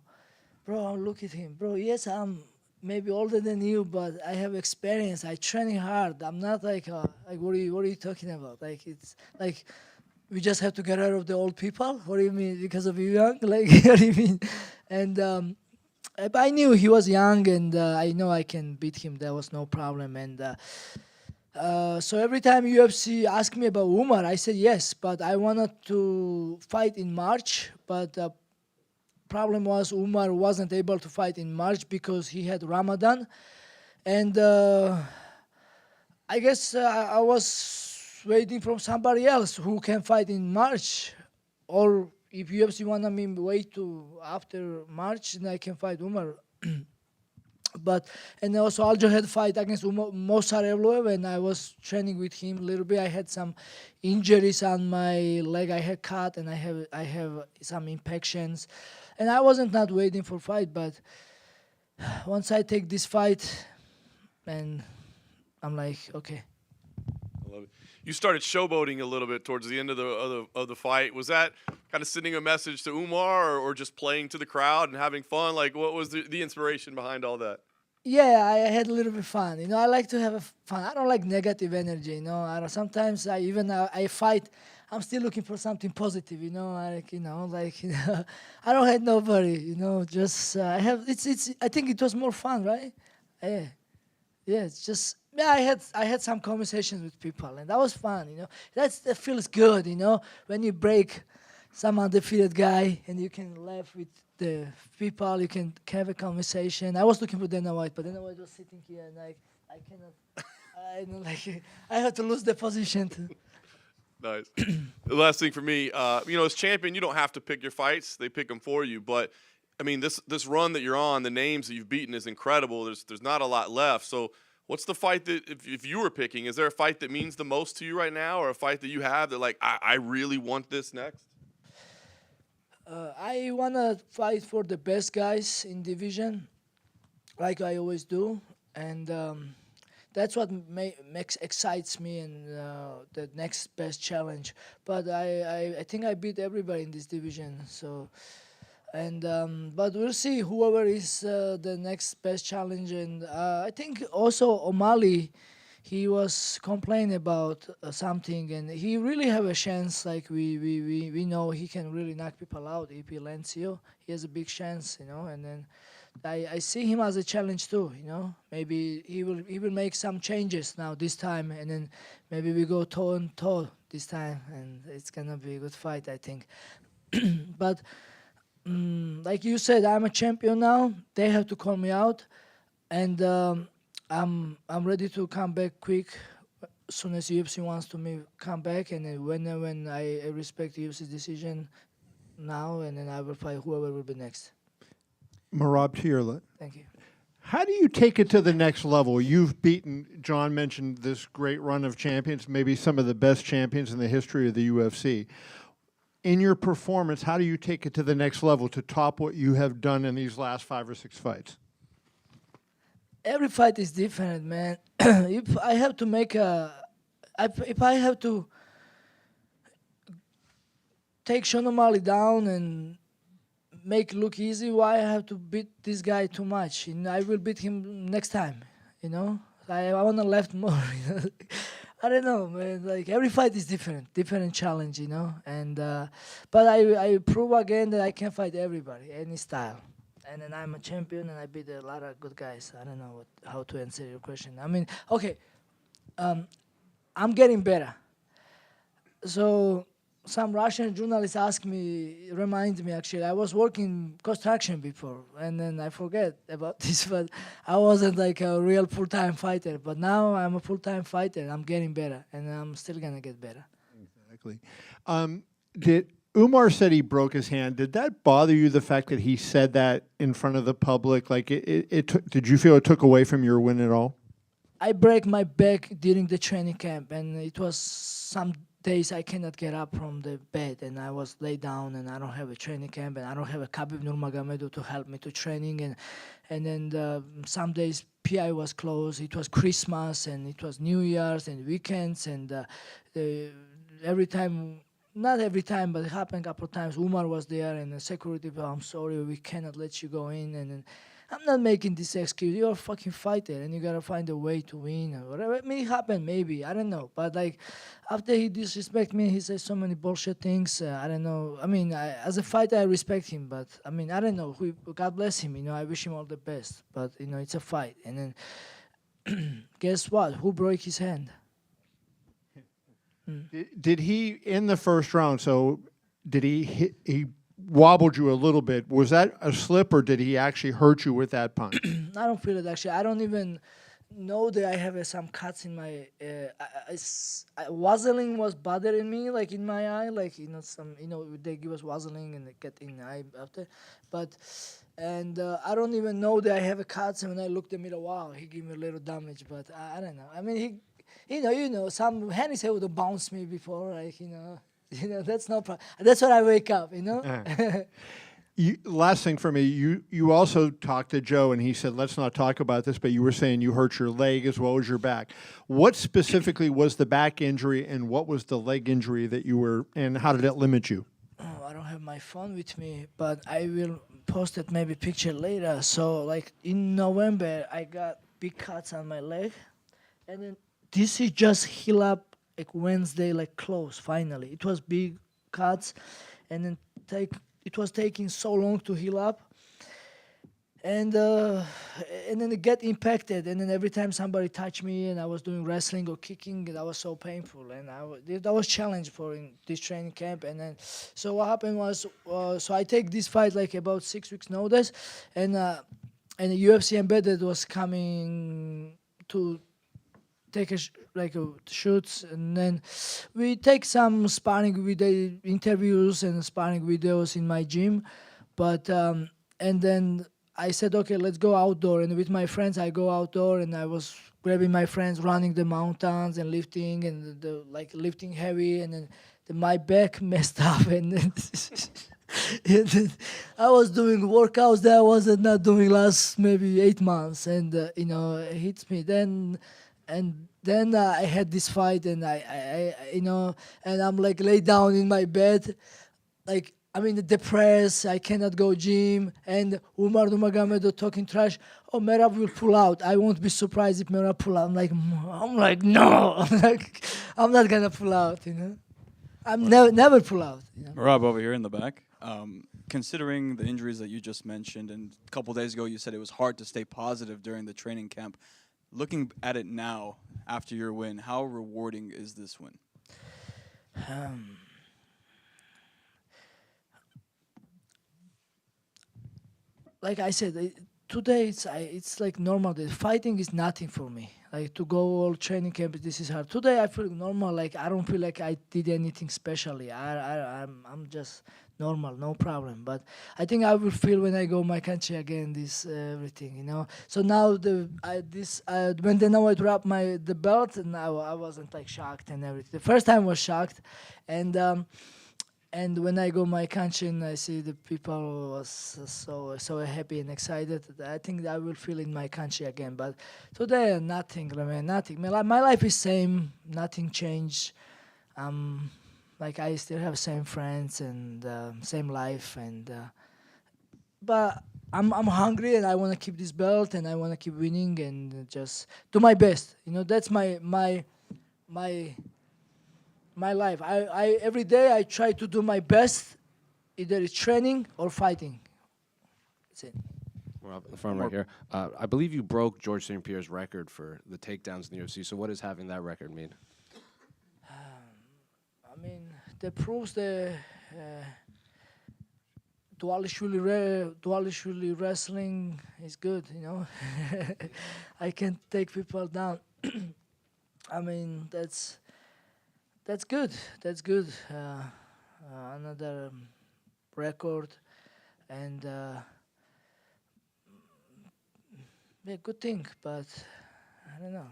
Bro, look at him. Bro, yes, I'm maybe older than you, but I have experience. I training hard. I'm not like what are you talking about? Like, it's like we just have to get rid of the old people. What do you mean? Because of you young? Like, what do you mean? And I knew he was young, and I know I can beat him. There was no problem. And so every time UFC asked me about Umar, I said yes, but I wanted to fight in March. But the problem was Umar wasn't able to fight in March because he had Ramadan. And I guess I was waiting for somebody else who can fight in March, or if UFC wanted me wait to after March, then I can fight Umar. But and also Aljo had fight against Mosar Evloev, and I was training with him a little bit. I had some injuries on my leg. I had cut, and I have some infections, and I wasn't not waiting for fight. But once I take this fight, and I'm like, okay. I love it. You started showboating a little bit towards the end of the fight. Was that kind of sending a message to Umar, or just playing to the crowd and having fun? Like, what was the inspiration behind all that? Yeah, I had a little bit fun. You know, I like to have fun. I don't like negative energy. You know, sometimes I fight. I'm still looking for something positive. You know, I don't hate nobody. You know, just I have. I think it was more fun, right? Yeah, it's just. Yeah, I had some conversations with people, and that was fun. You know, that feels good. You know, when you break some undefeated guy and you can laugh with the people, you can have a conversation. I was looking for Dana White, but Dana White was sitting here, and I cannot. I had to lose the position too. Nice. The last thing for me, you know, as champion, you don't have to pick your fights; they pick them for you. But I mean, this run that you're on, the names that you've beaten is incredible. There's not a lot left, so. What's the fight that, if you were picking, is there a fight that means the most to you right now, or a fight that you have that, like, I really want this next? I want to fight for the best guys in division, like I always do. And that's what excites me and the next best challenge. But I think I beat everybody in this division. So, and but we'll see whoever is the next best challenge. And I think also O'Malley, he was complaining about something, and he really have a chance. Like we know he can really knock people out if he lands you. He has a big chance, you know. And then I see him as a challenge too, you know. Maybe he will make some changes now this time, and then maybe we go toe and toe this time, and it's gonna be a good fight, I think. But like you said, I'm a champion now. They have to call me out, and I'm ready to come back quick as soon as UFC wants to me come back, and then when I respect UFC's decision now, and then I will fight whoever will be next. Merab, to your left. Thank you. How do you take it to the next level? You've beaten, John mentioned this great run of champions, maybe some of the best champions in the history of the UFC. In your performance, how do you take it to the next level to top what you have done in these last 5 or 6 fights? Every fight is different, man. If I have to make if I have to take Sean O'Malley down and make it look easy, why I have to beat this guy too much? You know, I will beat him next time, you know? I want to left more, you know? I don't know, man. Like, every fight is different challenge, you know? And, but I prove again that I can fight everybody, any style. And then I'm a champion, and I beat a lot of good guys. I don't know how to answer your question. I mean, okay, I'm getting better. So some Russian journalists remind me actually, I was working construction before, and then I forget about this, but I wasn't like a real full-time fighter. But now I'm a full-time fighter, and I'm getting better, and I'm still going to get better. Exactly. Umar said he broke his hand. Did that bother you, the fact that he said that in front of the public? Like, did you feel it took away from your win at all? I break my back during the training camp, and it was some days I cannot get up from the bed, and I was laid down, and I don't have a training camp, and I don't have a Khabib Nurmagomedov to help me to training, and then some days PI was closed. It was Christmas, and it was New Year's and weekends, and every time. Not every time, but it happened a couple of times. Umar was there, and the security, I'm sorry, we cannot let you go in. And then I'm not making this excuse. You're a fucking fighter, and you gotta find a way to win or whatever. It may happen, maybe, I don't know. But like, after he disrespect me, he says so many bullshit things. I don't know. I mean, as a fighter, I respect him, but I mean, I don't know. God bless him. You know, I wish him all the best. But you know, it's a fight. And then, guess what? Who broke his hand? Did he, in the first round, so did he wobbled you a little bit. Was that a slip, or did he actually hurt you with that punch? I don't feel it, actually. I don't even know that I have some cuts in my... Vaseline was bothering me, like, in my eye. Like, you know, they give us Vaseline and they get in the eye after. But... And I don't even know that I have a cut. And when I looked at me, wow, he gave me a little damage. But I don't know. I mean, you know, some Hennis would have bounced me before, like, you know, that's no problem. That's when I wake up, you know. Last thing for me, you also talked to Joe, and he said, let's not talk about this, but you were saying you hurt your leg as well as your back. What specifically was the back injury, and what was the leg injury that you were, and how did it limit you? Oh, I don't have my phone with me, but I will post it maybe picture later. So, like, in November, I got big cuts on my leg, and then this is just heal up like Wednesday, like close, finally. It was big cuts, and then it was taking so long to heal up. And then it get impacted, and then every time somebody touched me and I was doing wrestling or kicking, that was so painful. And that was challenge for in this training camp. And then, so what happened was, so I take this fight like about 6 weeks notice, and the UFC Embedded was coming to take shoots, and then we take some sparring video interviews and sparring videos in my gym, but and then I said, okay, let's go outdoor, and with my friends I go outdoor, and I was grabbing my friends, running the mountains and lifting and like lifting heavy, and then my back messed up, and then I was doing workouts that I was not doing last maybe 8 months, and it hits me then. And then I had this fight, and I and I'm like laid down in my bed, like I'm depressed. I cannot go gym, and Umar Nurmagomedov talking trash. Oh, Merab will pull out. I won't be surprised if Merab pull out. I'm like no, I'm not gonna pull out. I'm never pull out. Rob over here in the back. Considering the injuries that you just mentioned, and a couple days ago you said it was hard to stay positive during the training camp. Looking at it now, after your win, how rewarding is this win? Like I said, today it's like normal day. Fighting is nothing for me. Like to go all training camp, this is hard. Today I feel normal. Like I don't feel like I did anything specially. I'm just normal, no problem. But I think I will feel when I go my country again this everything, So now when now I drop the belt, and now I wasn't like shocked and everything. The first time I was shocked, and when I go my country and I see the people was so happy and excited, I think I will feel in my country again. But today nothing, man, nothing. My life is same, nothing changed. Like I still have same friends and same life, and but I'm hungry and I want to keep this belt and I want to keep winning and just do my best. That's my life. I every day I try to do my best, either it's training or fighting. That's it. Well, the front right here. I believe you broke George St. Pierre's record for the takedowns in the UFC. So what does having that record mean? That proves the Dvalishvili wrestling is good, I can take people down. That's good. That's good. Another record, and good thing. But I don't know.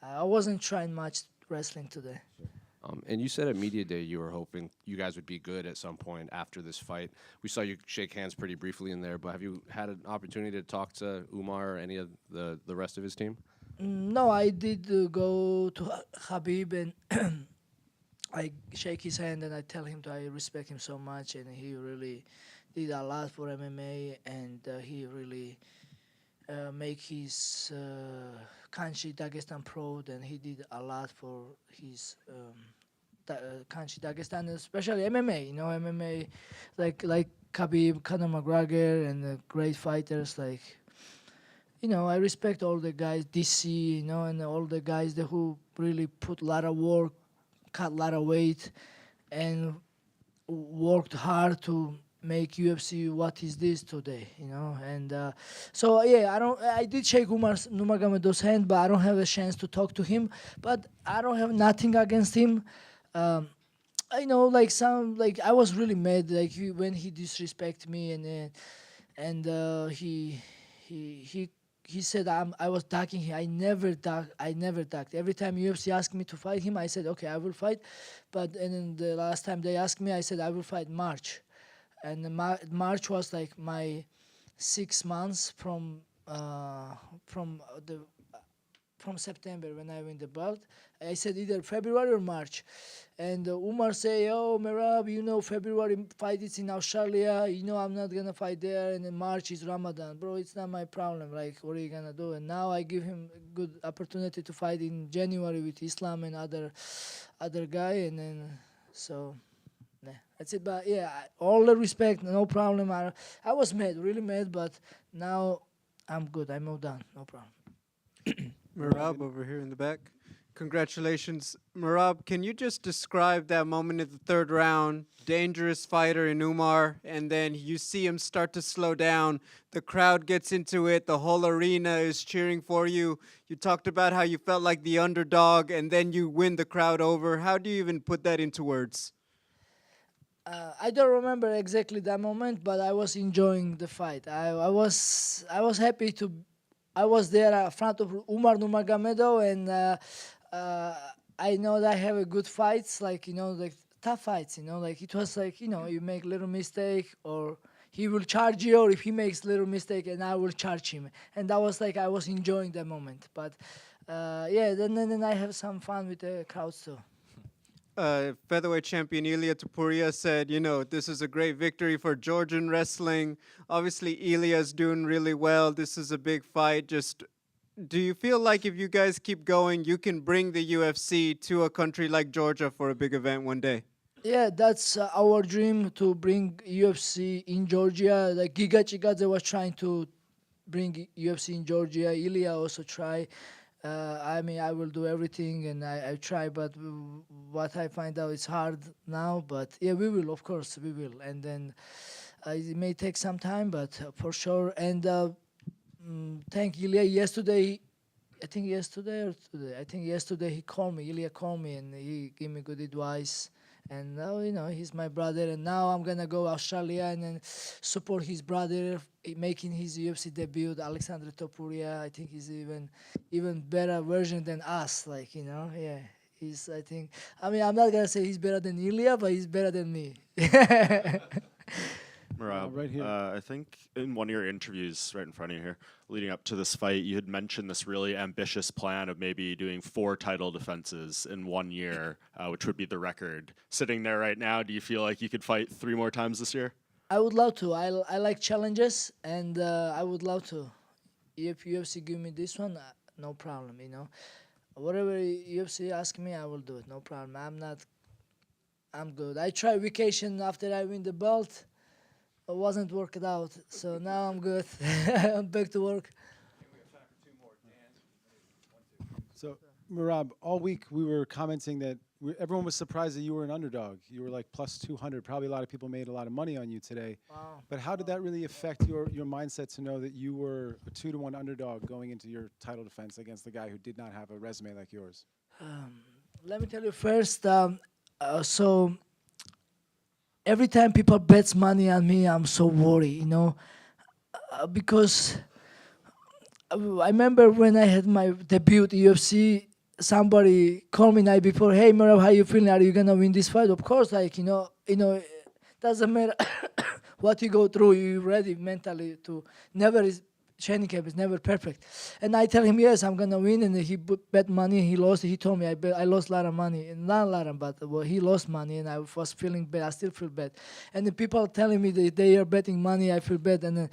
I wasn't trying much wrestling today. And you said at Media Day you were hoping you guys would be good at some point after this fight. We saw you shake hands pretty briefly in there, but have you had an opportunity to talk to Umar or any of the rest of his team? No, I did go to Habib, and I shake his hand and I tell him that I respect him so much, and he really did a lot for MMA, and he really make his country Dagestan proud, and he did a lot for his country Dagestan, especially MMA. MMA, like Khabib, Conor McGregor, and great fighters like. I respect all the guys, DC, and all the guys who really put a lot of work, cut a lot of weight, and worked hard to make UFC what is this today, And so I did shake Umar Nurmagomedov's hand, but I don't have a chance to talk to him. But I don't have nothing against him. I was really mad, when he disrespected me, and he said I was ducking him. I never ducked. Every time UFC asked me to fight him, I said, okay, I will fight. But then the last time they asked me, I said I will fight March. And March was like my 6 months from September when I win the belt. I said either February or March. And Umar say, oh, Merab, February fight is in Australia. I'm not going to fight there. And then March is Ramadan. Bro, it's not my problem. Like, what are you going to do? And now I give him a good opportunity to fight in January with Islam and other guy. And then, so, nah, that's it. But, yeah, all the respect, no problem. I was mad, really mad. But now I'm good. I moved on. No problem. Merab over here in the back. Congratulations. Merab, can you just describe that moment in the third round? Dangerous fighter in Umar, and then you see him start to slow down. The crowd gets into it. The whole arena is cheering for you. You talked about how you felt like the underdog, and then you win the crowd over. How do you even put that into words? I don't remember exactly that moment, but I was enjoying the fight. I was happy to I was there in front of Umar Nurmagomedov, and I know that I have a good fights, like like tough fights. Like it was like you make little mistake, or he will charge you, or if he makes little mistake, and I will charge him, and that was like I was enjoying that moment. But yeah, then I have some fun with the crowds too. Featherweight champion Ilia Topuria said, this is a great victory for Georgian wrestling. Obviously, Ilia's doing really well. This is a big fight. Just, do you feel like if you guys keep going, you can bring the UFC to a country like Georgia for a big event one day? Yeah, that's our dream, to bring UFC in Georgia. Like Giga Chikadze was trying to bring UFC in Georgia. Ilya also try. I mean, I will do everything, and I try, but what I find out is hard now. But yeah, we will, of course, we will. And then it may take some time, but for sure. And thank Ilya. Yesterday, I think yesterday he called me. Ilya called me, and he gave me good advice. And now, he's my brother. And now I'm gonna go Australia and then support his brother making his UFC debut, Alexander Topuria. I think he's even better version than us. Like, yeah. He's, I think, I mean, I'm not gonna say he's better than Ilya, but he's better than me. Merab, right here. I think in one of your interviews right in front of you here, leading up to this fight, you had mentioned this really ambitious plan of maybe doing 4 title defenses in 1 year, which would be the record. Sitting there right now, do you feel like you could fight 3 more times this year? I would love to. I like challenges, and I would love to. If UFC give me this one, no problem. Whatever UFC ask me, I will do it. No problem. I'm good. I try vacation after I win the belt. It wasn't worked out, so now I'm good. I'm back to work. So, Merab, all week we were commenting that everyone was surprised that you were an underdog. You were like plus 200. Probably a lot of people made a lot of money on you today. Wow. But how did that really affect your mindset to know that you were a 2-1 underdog going into your title defense against the guy who did not have a resume like yours? Let me tell you first. So every time people bets money on me, I'm so worried, because I remember when I had my debut at UFC, somebody called me night before, hey, Merab, how you feeling? Are you going to win this fight? Of course, like, doesn't matter what you go through, you're ready mentally to training camp is never perfect. And I tell him, yes, I'm going to win. And he bet money. He lost. He told me I lost a lot of money. Not a lot of, but he lost money. And I was feeling bad. I still feel bad. And the people telling me that they are betting money, I feel bad. And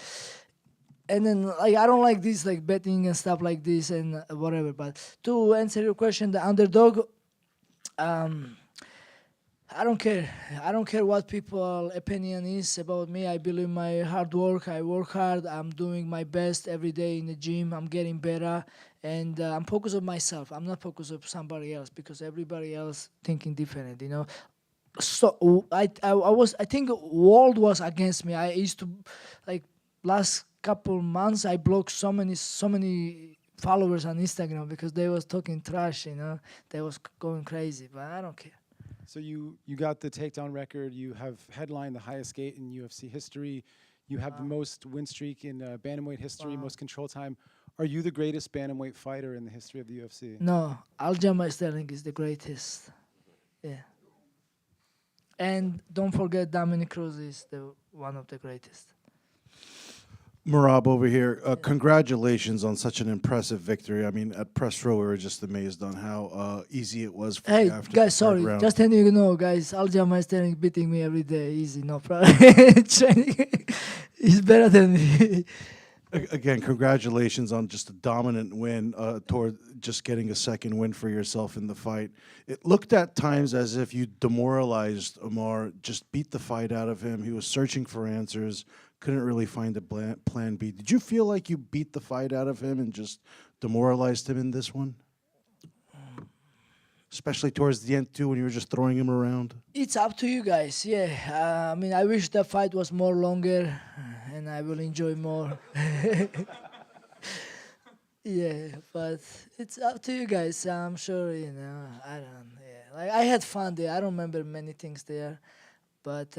then like, I don't like this, like betting and stuff like this and whatever. But to answer your question, the underdog, I don't care. I don't care what people's opinion is about me. I believe my hard work. I work hard. I'm doing my best every day in the gym. I'm getting better, and I'm focused on myself. I'm not focused on somebody else because everybody else thinking different. So I think world was against me. I used to, like, last couple months I blocked so many followers on Instagram because they was talking trash. They was going crazy, but I don't care. So you got the takedown record. You have headlined the highest gate in UFC history. You have the most win streak in bantamweight history, most control time. Are you the greatest bantamweight fighter in the history of the UFC? No, Aljamain Sterling is the greatest. Yeah. And don't forget Dominic Cruz is one of the greatest. Merab over here, congratulations on such an impressive victory. I mean, at press row, we were just amazed on how easy it was for Hey, you after guys, the third sorry. round. Just letting you know, guys, Aljamain Sterling beating me every day. Easy, no problem. Training, he's better than me. Again, congratulations on just a dominant win toward just getting a second win for yourself in the fight. It looked at times as if you demoralized Umar, just beat the fight out of him. He was searching for answers, couldn't really find a plan B. Did you feel like you beat the fight out of him and just demoralized him in this one? Especially towards the end, too, when you were just throwing him around? It's up to you guys, yeah. I mean, I wish the fight was more longer, and I will enjoy more. Yeah, but it's up to you guys. I'm sure, I don't, yeah. Like, I had fun there. I don't remember many things there. But,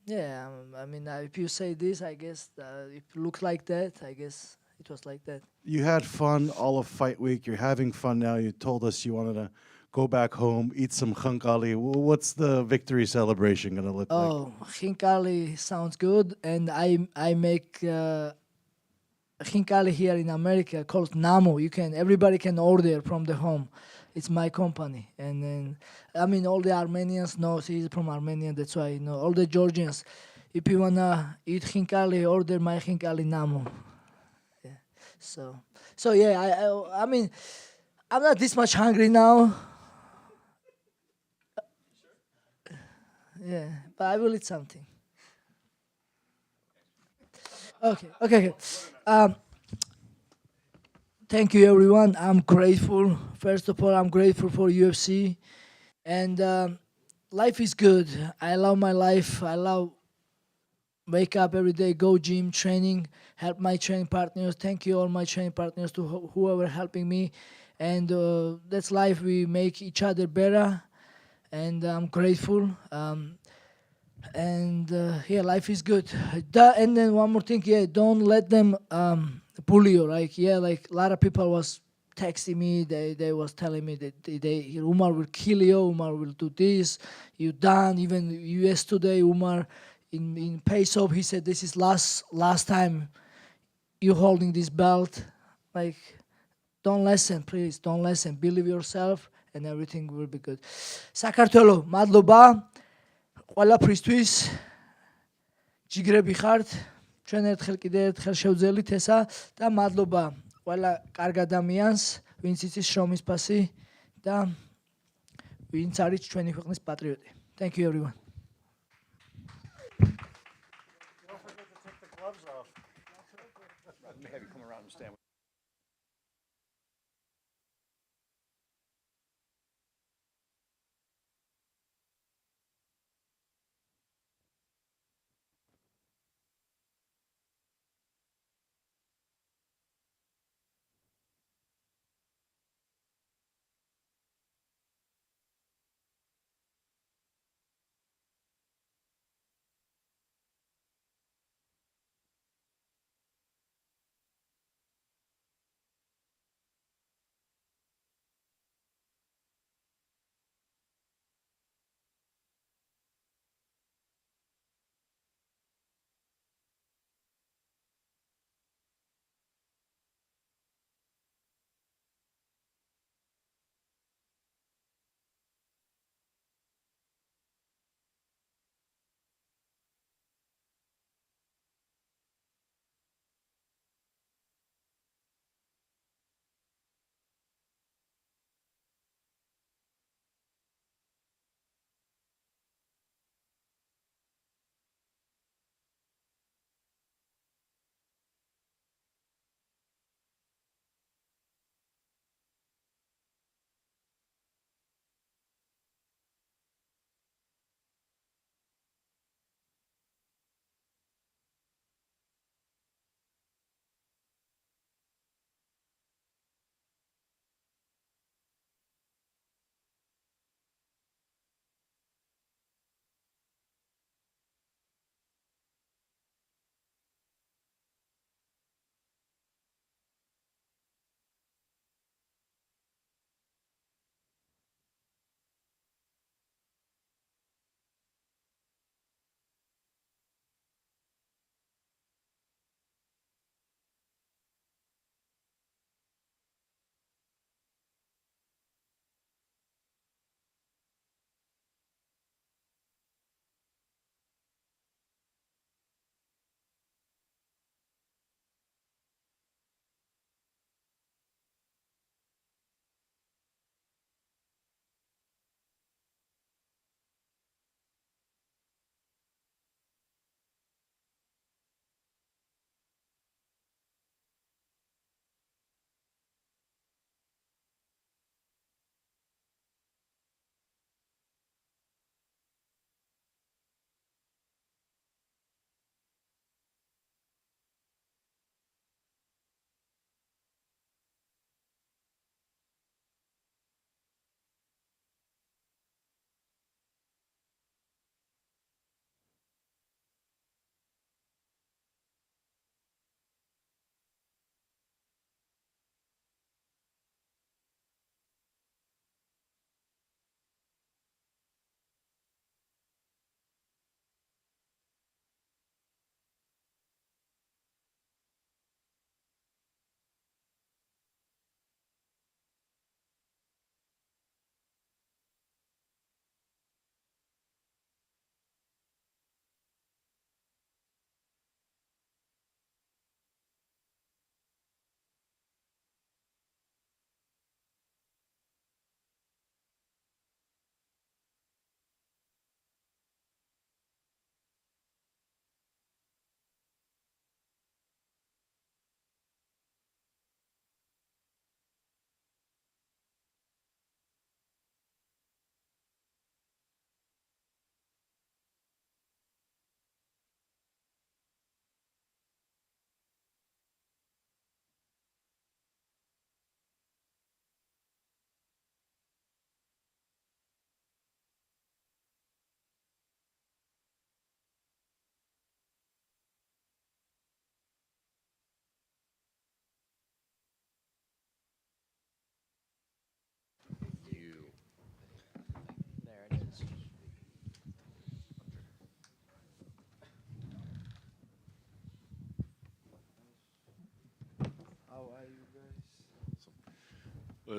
yeah, I mean, if you say this, I guess, if you look like that, I guess it was like that. You had fun all of fight week. You're having fun now. You told us you wanted to go back home, eat some khankali. What's the victory celebration going to look like? Oh, khinkali sounds good, and I make khinkali here in America called Namo. Everybody can order from the home. It's my company, and then I mean all the Armenians know he's from Armenia. That's why all the Georgians. If you wanna eat khinkali, order my khinkali Namo. Yeah. So yeah, I mean I'm not this much hungry now. Yeah, but I will eat something. Okay. Thank you, everyone. I'm grateful. First of all, I'm grateful for UFC, and life is good. I love my life. I love wake up every day, go gym, training, help my training partners. Thank you, all my training partners, to whoever helping me, and that's life. We make each other better, and I'm grateful. And yeah, life is good. And then one more thing, yeah, don't let them bully you. Like a lot of people was texting me. They was telling me that Umar will kill you. Umar will do this. You done. Even US today, Umar in pace-off, he said this is last time you holding this belt. Like, don't listen, please. Don't listen. Believe yourself, and everything will be good. საქართველო, მადლობა. ყველაფრისთვის ჯიგრები ხართ, ჩვენ კიდე ერთხელ შევძელით ესა და მადლობა ყველა კარგ ადამიანს, ვინც იცის შრომის ფასი და ვინც არის ჩვენი ქვეყნის პატრიოტი. Thank you everyone. Don't forget to take the gloves off. Let me have you come around and stand.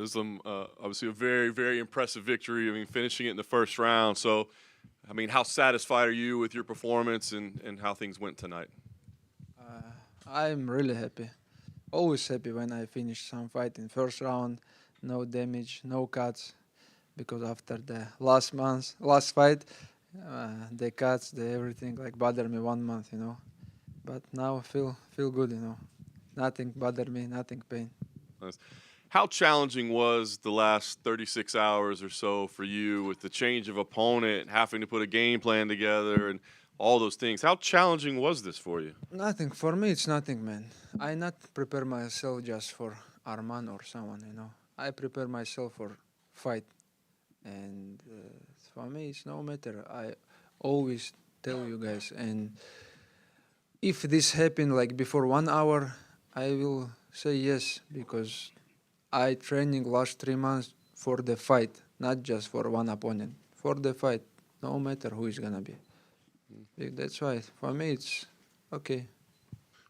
Islam, obviously a very, very impressive victory. I mean, finishing it in the first round. So, I mean, how satisfied are you with your performance and how things went tonight? I'm really happy. Always happy when I finish some fight in first round. No damage, no cuts. Because after the last fight, the cuts, the everything like bother me 1 month, you know. But now I feel good, you know. Nothing bother me, nothing pain. Nice. How challenging was the last 36 hours or so for you with the change of opponent, having to put a game plan together and all those things? How challenging was this for you? Nothing. For me, it's nothing, man. I not prepare myself just for Arman or someone, you know. I prepare myself for fight. And for me, it's no matter. I always tell you guys. And if this happened like before 1 hour, I will say yes, because I training last 3 months for the fight, not just for one opponent. For the fight, no matter who is gonna be. That's why for me it's okay.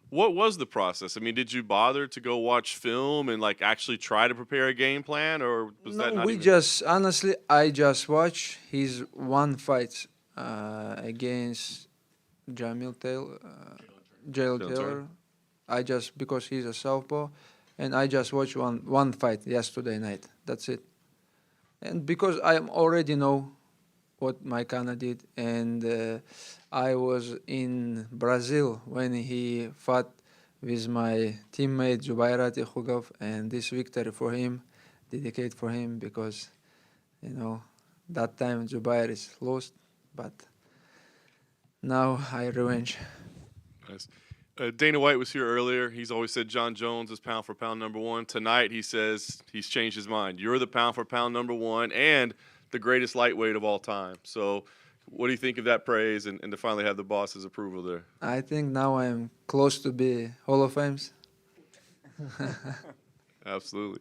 What was the process? I mean, did you bother to go watch film and like actually try to prepare a game plan, or was that not We even? just honestly, I just watch his one fight against Jail Taylor. I just because he's a southpaw, and I just watched one fight yesterday night. That's it. And because I already know what Moicano did, and I was in Brazil when he fought with my teammate Jubairati Khugov, and this victory for him, dedicate for him, because you know that time Jubair is lost, but now I revenge. Nice. Dana White was here earlier. He's always said John Jones is pound for pound #1. Tonight he says he's changed his mind. You're the pound for pound #1 and the greatest lightweight of all time. So what do you think of that praise and to finally have the boss's approval there? I think now I'm close to be Hall of Fames. Absolutely.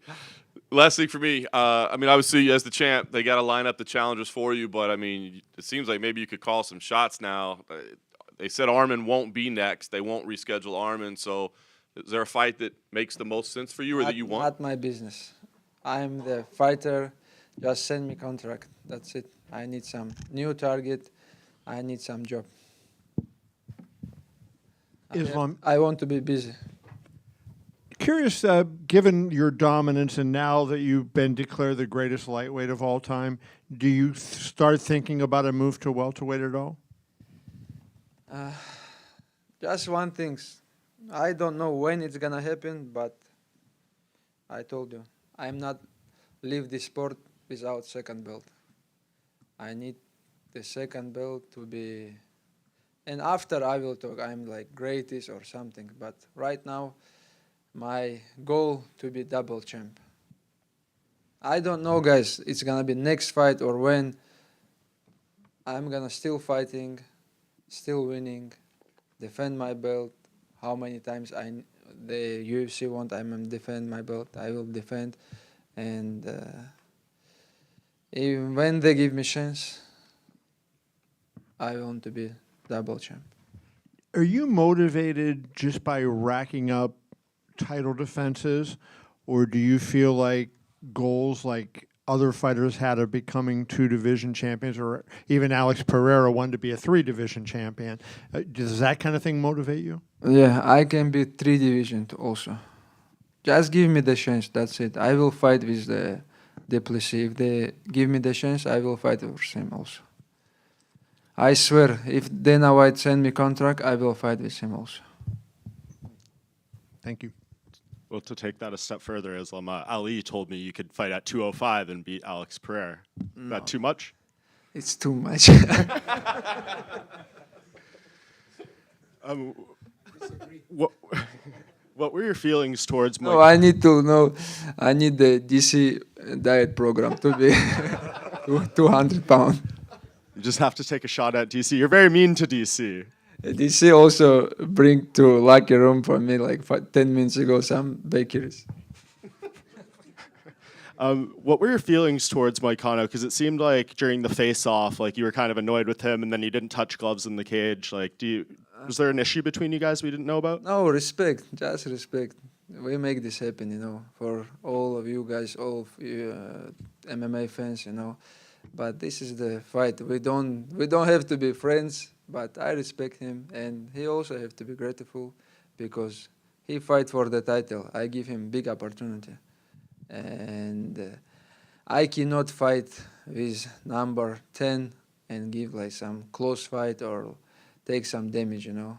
Last thing for me, I mean, obviously, as the champ, they got to line up the challengers for you, but, I mean, it seems like maybe you could call some shots now. They said Arman won't be next. They won't reschedule Arman, so is there a fight that makes the most sense for you or that you want? Not my business. I'm the fighter. Just send me contract. That's it. I need some new target. I need some job. Islam. I want to be busy. Curious, given your dominance and now that you've been declared the greatest lightweight of all time, do you start thinking about a move to welterweight at all? Just one thing. I don't know when it's gonna happen, but I told you, I'm not leave this sport without second belt. I need the second belt to be, and after I will talk, I'm like greatest or something, but right now, my goal to be double champ. I don't know, guys, it's gonna be next fight or when. I'm gonna still fighting, still winning, defend my belt. How many times the UFC want I'm defend my belt, I will defend. And even when they give me chance, I want to be double champ. Are you motivated just by racking up title defenses, or do you feel like goals like other fighters had of becoming 2 division champions, or even Alex Pereira wanted to be a 3 division champion? Does that kind of thing motivate you? Yeah, I can be 3 division also. Just give me the chance, that's it. I will fight with the Duplessis. If they give me the chance, I will fight with him also. I swear, if Dana White send me contract, I will fight with him also. Thank you. Well, to take that a step further, Islam, Ali told me you could fight at 205 and beat Alex Pereira. No. That too much? It's too much. What were your feelings towards No, I need to know. I need the DC diet program to be 200 pounds. You just have to take a shot at DC. You're very mean to DC. DC also bring to locker room for me like 10 minutes ago some bakeries. What were your feelings towards Moicano? Because it seemed like during the face-off, like you were kind of annoyed with him, and then you didn't touch gloves in the cage. Like, was there an issue between you guys we didn't know about? No, respect, just respect. we make this happen, you know, for all of you guys, all of you MMA fans, you know. But this is the fight. We don't have to be friends, but I respect him, and he also have to be grateful because he fight for the title. I give him big opportunity, and I cannot fight with number 10 and give like some close fight or take some damage, you know.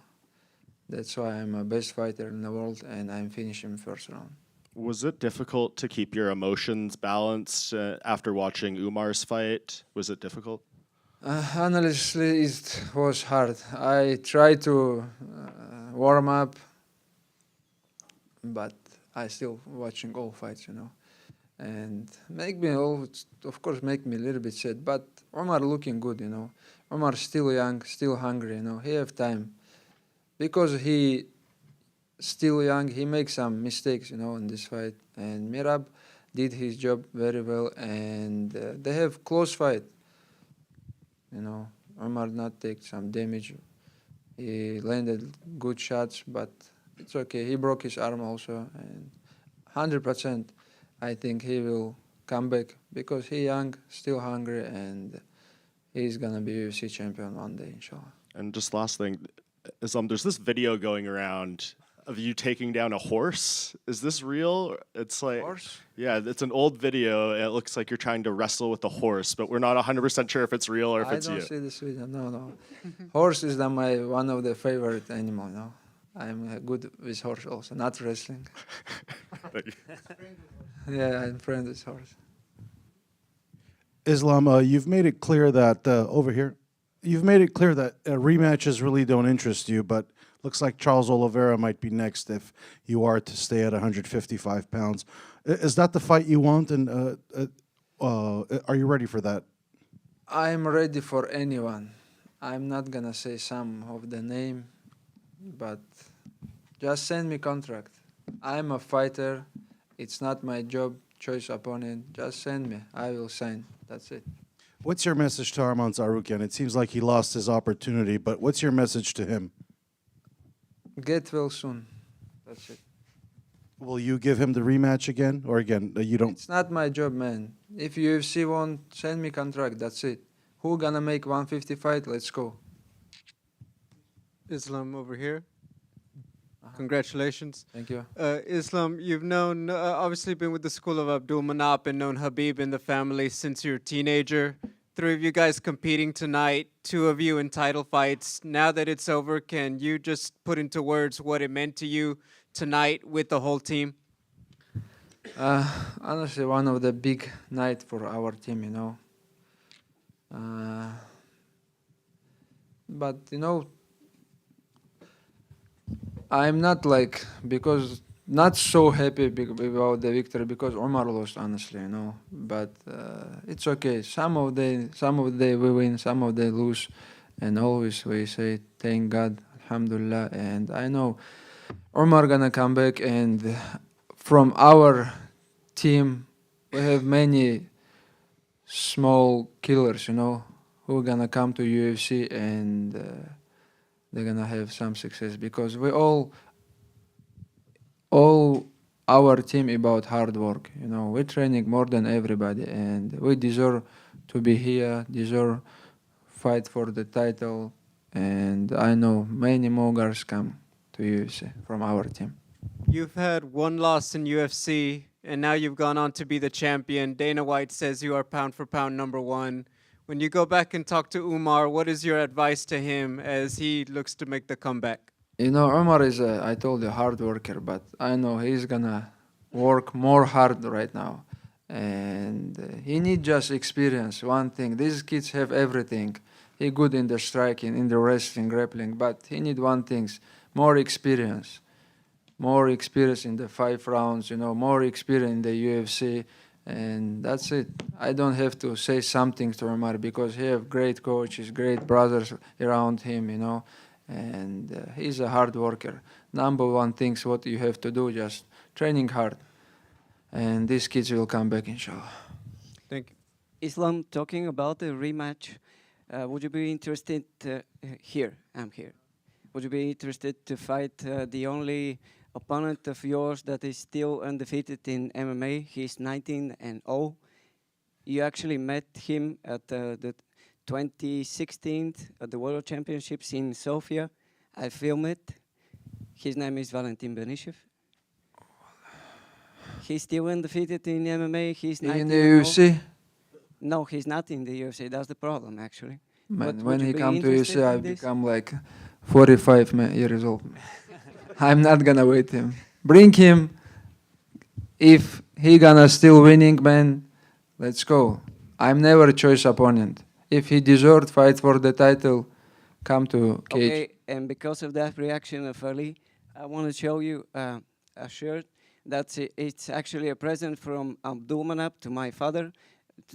That's why I'm a best fighter in the world, and I'm finishing first round. Was it difficult to keep your emotions balanced after watching Umar's fight? Was it difficult? Honestly, it was hard. I tried to warm up, but I still watching all fights, you know. And make me, of course, make me a little bit sad. But Umar looking good, you know. Umar still young, still hungry, you know. He have time. Because he still young, he makes some mistakes, you know, in this fight. And Merab did his job very well, and they have close fight. You know, Umar not take some damage. He landed good shots, but it's okay. He broke his arm also, and 100%, I think he will come back because he young, still hungry, and he's gonna be UFC champion one day, inshallah. And just last thing, there's this video going around of you taking down a horse. Is this real? It's like, horse? Yeah, it's an old video. And it looks like you're trying to wrestle with a horse, but we're not 100% sure if it's real or if it's you. I don't see this video. No. Horse is one of the favorite animal. You know, I'm good with horse also, not wrestling. Yeah, I'm friend with horse. Islam, you've made it clear that over here, you've made it clear that rematches really don't interest you, but looks like Charles Oliveira might be next if you are to stay at 155 pounds. Is that the fight you want, and are you ready for that? I'm ready for anyone. I'm not gonna say some of the name, but just send me contract. I'm a fighter. It's not my job, choice opponent. Just send me. I will sign. That's it. What's your message to Arman Tsarukyan? It seems like he lost his opportunity, but what's your message to him? Get well soon. That's it. Will you give him the rematch again, or again you don't? It's not my job, man. If UFC won't send me contract, that's it. Who gonna make 150 fight? Let's go. Islam over here. Congratulations. Thank you. Islam, you've known, obviously been with the school of Abdul Manap and known Habib in the family since you're a teenager. 3 of you guys competing tonight, 2 of you in title fights. Now that it's over, can you just put into words what it meant to you tonight with the whole team? Honestly, one of the big night for our team, you know. But, you know, I'm not like, because not so happy about the victory because Umar lost, honestly, you know. But it's okay. Some of the day we win, some of they lose, and always we say thank God, alhamdulillah. And I know Umar gonna come back, and from our team we have many small killers, you know, who are gonna come to UFC and they're gonna have some success because we all our team about hard work, you know. We're training more than everybody, and we deserve to be here, deserve fight for the title, and I know many more guys come to UFC from our team. You've had 1 loss in UFC, and now you've gone on to be the champion. Dana White says you are pound for pound #1. When you go back and talk to Umar, what is your advice to him as he looks to make the comeback? You know, Umar is I told you, hard worker, but I know he's gonna work more hard right now. And he need just experience, one thing. These kids have everything. He good in the striking, in the wrestling, grappling, but he need one thing, more experience. More experience in the 5 rounds, you know, more experience in the UFC. And that's it. I don't have to say something to Umar because he have great coaches, great brothers around him, you know. And he's a hard worker. #1 things what you have to do, just training hard. And these kids will come back, inshallah. Thank you. Islam, talking about the rematch, would you be interested here? I'm here. Would you be interested to fight the only opponent of yours that is still undefeated in MMA. He's 19-0. You actually met him at the 2016 at the World Championships in Sofia. I filmed it. His name is Valentin Benishev. He's still undefeated in MMA. He's In the 19-0. UFC? No, he's not in the UFC. That's the problem, actually. But Man, would when you he be come to interested UFC, in I this? become like 45 years old. I'm not gonna wait him. Bring him. If he gonna still winning, man, let's go. I'm never a choice opponent. If he deserved fight for the title, come to cage. Okay, and because of that reaction of Ali, I want to show you a shirt. It's actually a present from Abdulmanap to my father,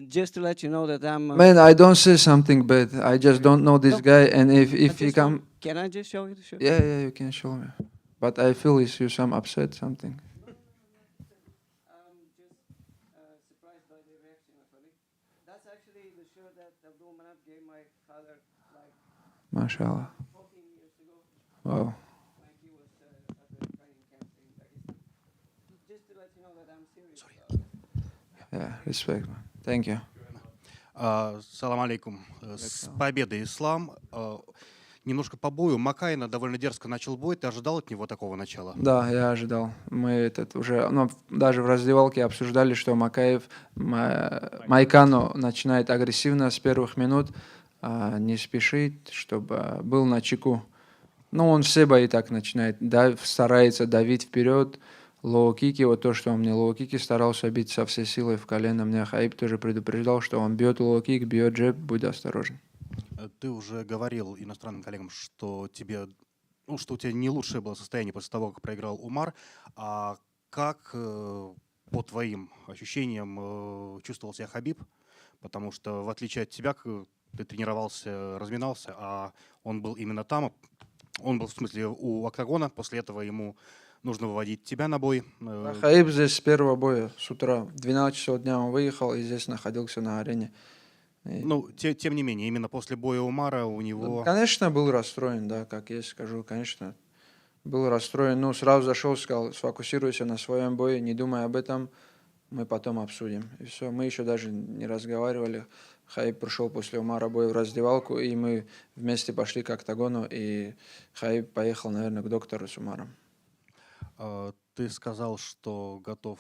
just to let you know that I'm. Man, I don't say something bad. I just don't know this No. guy, and if he come, Can I just show you the shirt? yeah, you can show me. But I feel is you some upset something. Surprised by the reaction of Ali. That's actually the shirt that Abdulmanap gave my father like Mashallah. 14 years ago. Wow. When he was at the training camp in Pakistan. Just to let you know that I'm serious. Yeah, respect, man. Thank you. Салам алейкум. С победой, Ислам. Немножко по бою. Макаина довольно дерзко начал бой. Ты ожидал от него такого начала? Да, я ожидал. Мы уже, даже в раздевалке обсуждали, что Moicano начинает агрессивно с первых минут, не спешит, чтобы был на чеку. Он все бои так начинает, старается давить вперед, лоу-кики, вот то, что он мне лоу-кики старался бить со всей силой в колено. Мне Хаиб тоже предупреждал, что он бьет лоу-кик, бьет джеб, будь осторожен. Ты уже говорил иностранным коллегам, что у тебя не лучшее было состояние после того, как проиграл Умар. А как, по твоим ощущениям, чувствовал себя Хабиб? Потому что, в отличие от тебя, ты тренировался, разминался, а он был именно там. Он был, в смысле, у октагона. После этого ему нужно выводить тебя на бой. Хаиб здесь с первого боя, с утра. В 12 часов дня он выехал и здесь находился на арене. Тем не менее, именно после боя Умара у него... Конечно, был расстроен, да, как я скажу, конечно. Был расстроен, сразу зашел, сказал, сфокусируйся на своем бое, не думай об этом, мы потом обсудим. И все, мы еще даже не разговаривали. Хаиб пришел после Умара боя в раздевалку, и мы вместе пошли к октагону, и Хаиб поехал, наверное, к доктору с Умаром. Ты сказал, что готов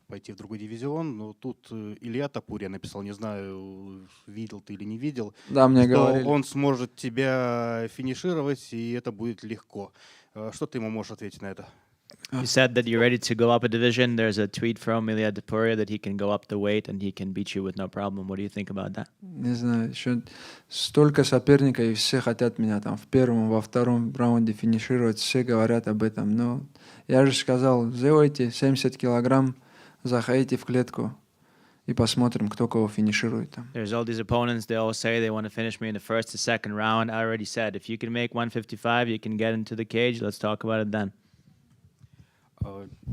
пойти в другой дивизион, но тут Илья Топурия написал, не знаю, видел ты или не видел, Да, мне что говорили. он сможет тебя финишировать, и это будет легко. Что ты ему можешь ответить на это? You said that you're ready to go up a division. There's a tweet from Ilya Tapuria that he can go up the weight and he can beat you with no problem. What do you think about that? Не знаю, еще столько соперников, и все хотят меня там в первом, во втором раунде финишировать, все говорят об этом. Но я же сказал, сделайте 70 килограмм, заходите в клетку и посмотрим, кто кого финиширует там. There's all these opponents. They all say they want to finish me in the first or second round. I already said, if you can make 155, you can get into the cage. Let's talk about it then.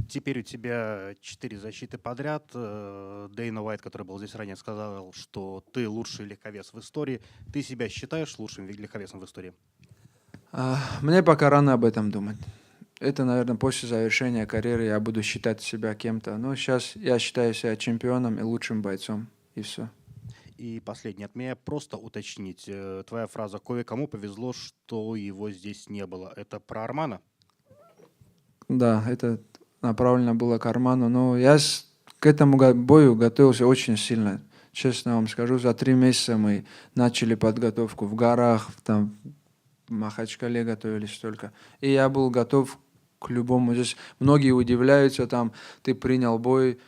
Теперь у тебя 4 защиты подряд. Дейна Уайт, который был здесь ранее, сказал, что ты лучший легковес в истории. Ты себя считаешь лучшим легковесом в истории? Мне пока рано об этом думать. Это, наверное, после завершения карьеры я буду считать себя кем-то. Но сейчас я считаю себя чемпионом и лучшим бойцом. И все. И последнее от меня просто уточнить. Твоя фраза «кое-кому повезло, что его здесь не было». Это про Армана? Да, это направлено было к Арману. Но я к этому бою готовился очень сильно. Честно вам скажу, за 3 месяца мы начали подготовку в горах, там в Махачкале готовились только. И я был готов к любому. Здесь многие удивляются, там ты принял бой,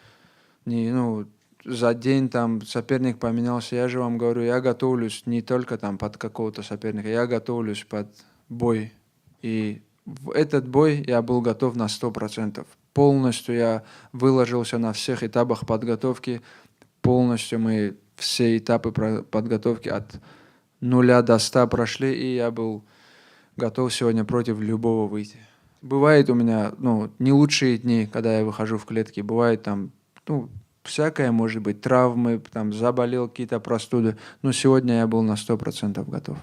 за день там соперник поменялся. Я же вам говорю, я готовлюсь не только там под какого-то соперника, я готовлюсь под бой. И в этот бой я был готов на 100%. Полностью я выложился на всех этапах подготовки. Полностью мы все этапы подготовки от 0 до 100 прошли, и я был готов сегодня против любого выйти. Бывает у меня не лучшие дни, когда я выхожу в клетки. Бывает там всякое, может быть, травмы, там заболел, какие-то простуды. Но сегодня я был на 100% готов.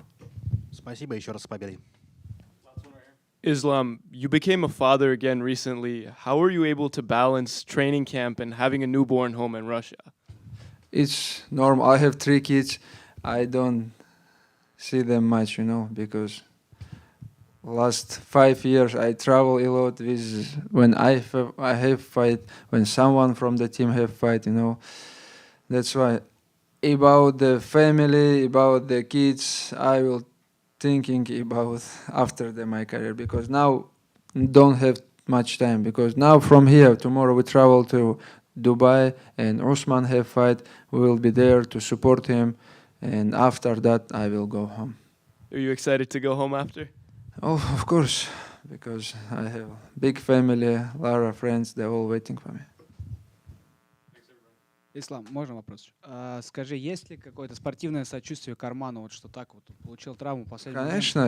Спасибо еще раз с победой. Islam, you became a father again recently. How were you able to balance training camp and having a newborn home in Russia? It's normal. I have 3 kids. I don't see them much, because last 5 years I travel a lot with when I have fight, when someone from the team have fight, That's why about the family, about the kids, I will thinking about after my career, because now don't have much time, because now from here tomorrow we travel to Dubai and Usman have fight. We will be there to support him, and after that I will go home. Are you excited to go home after? Oh, of course, because I have big family, a lot of friends, they're all waiting for me. Ислам, можно вопрос? Скажи, есть ли какое-то спортивное сочувствие к Арману, вот что так вот получил травму последний Конечно,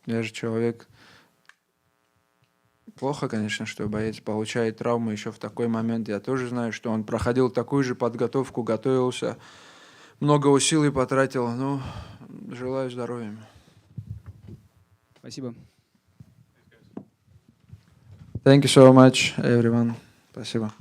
я же человек. Плохо, конечно, что боец получает травму еще в такой момент. Я тоже знаю, что он проходил такую же подготовку, готовился, много усилий потратил. Ну, желаю здоровья ему. Спасибо. Thank you so much, everyone. Спасибо.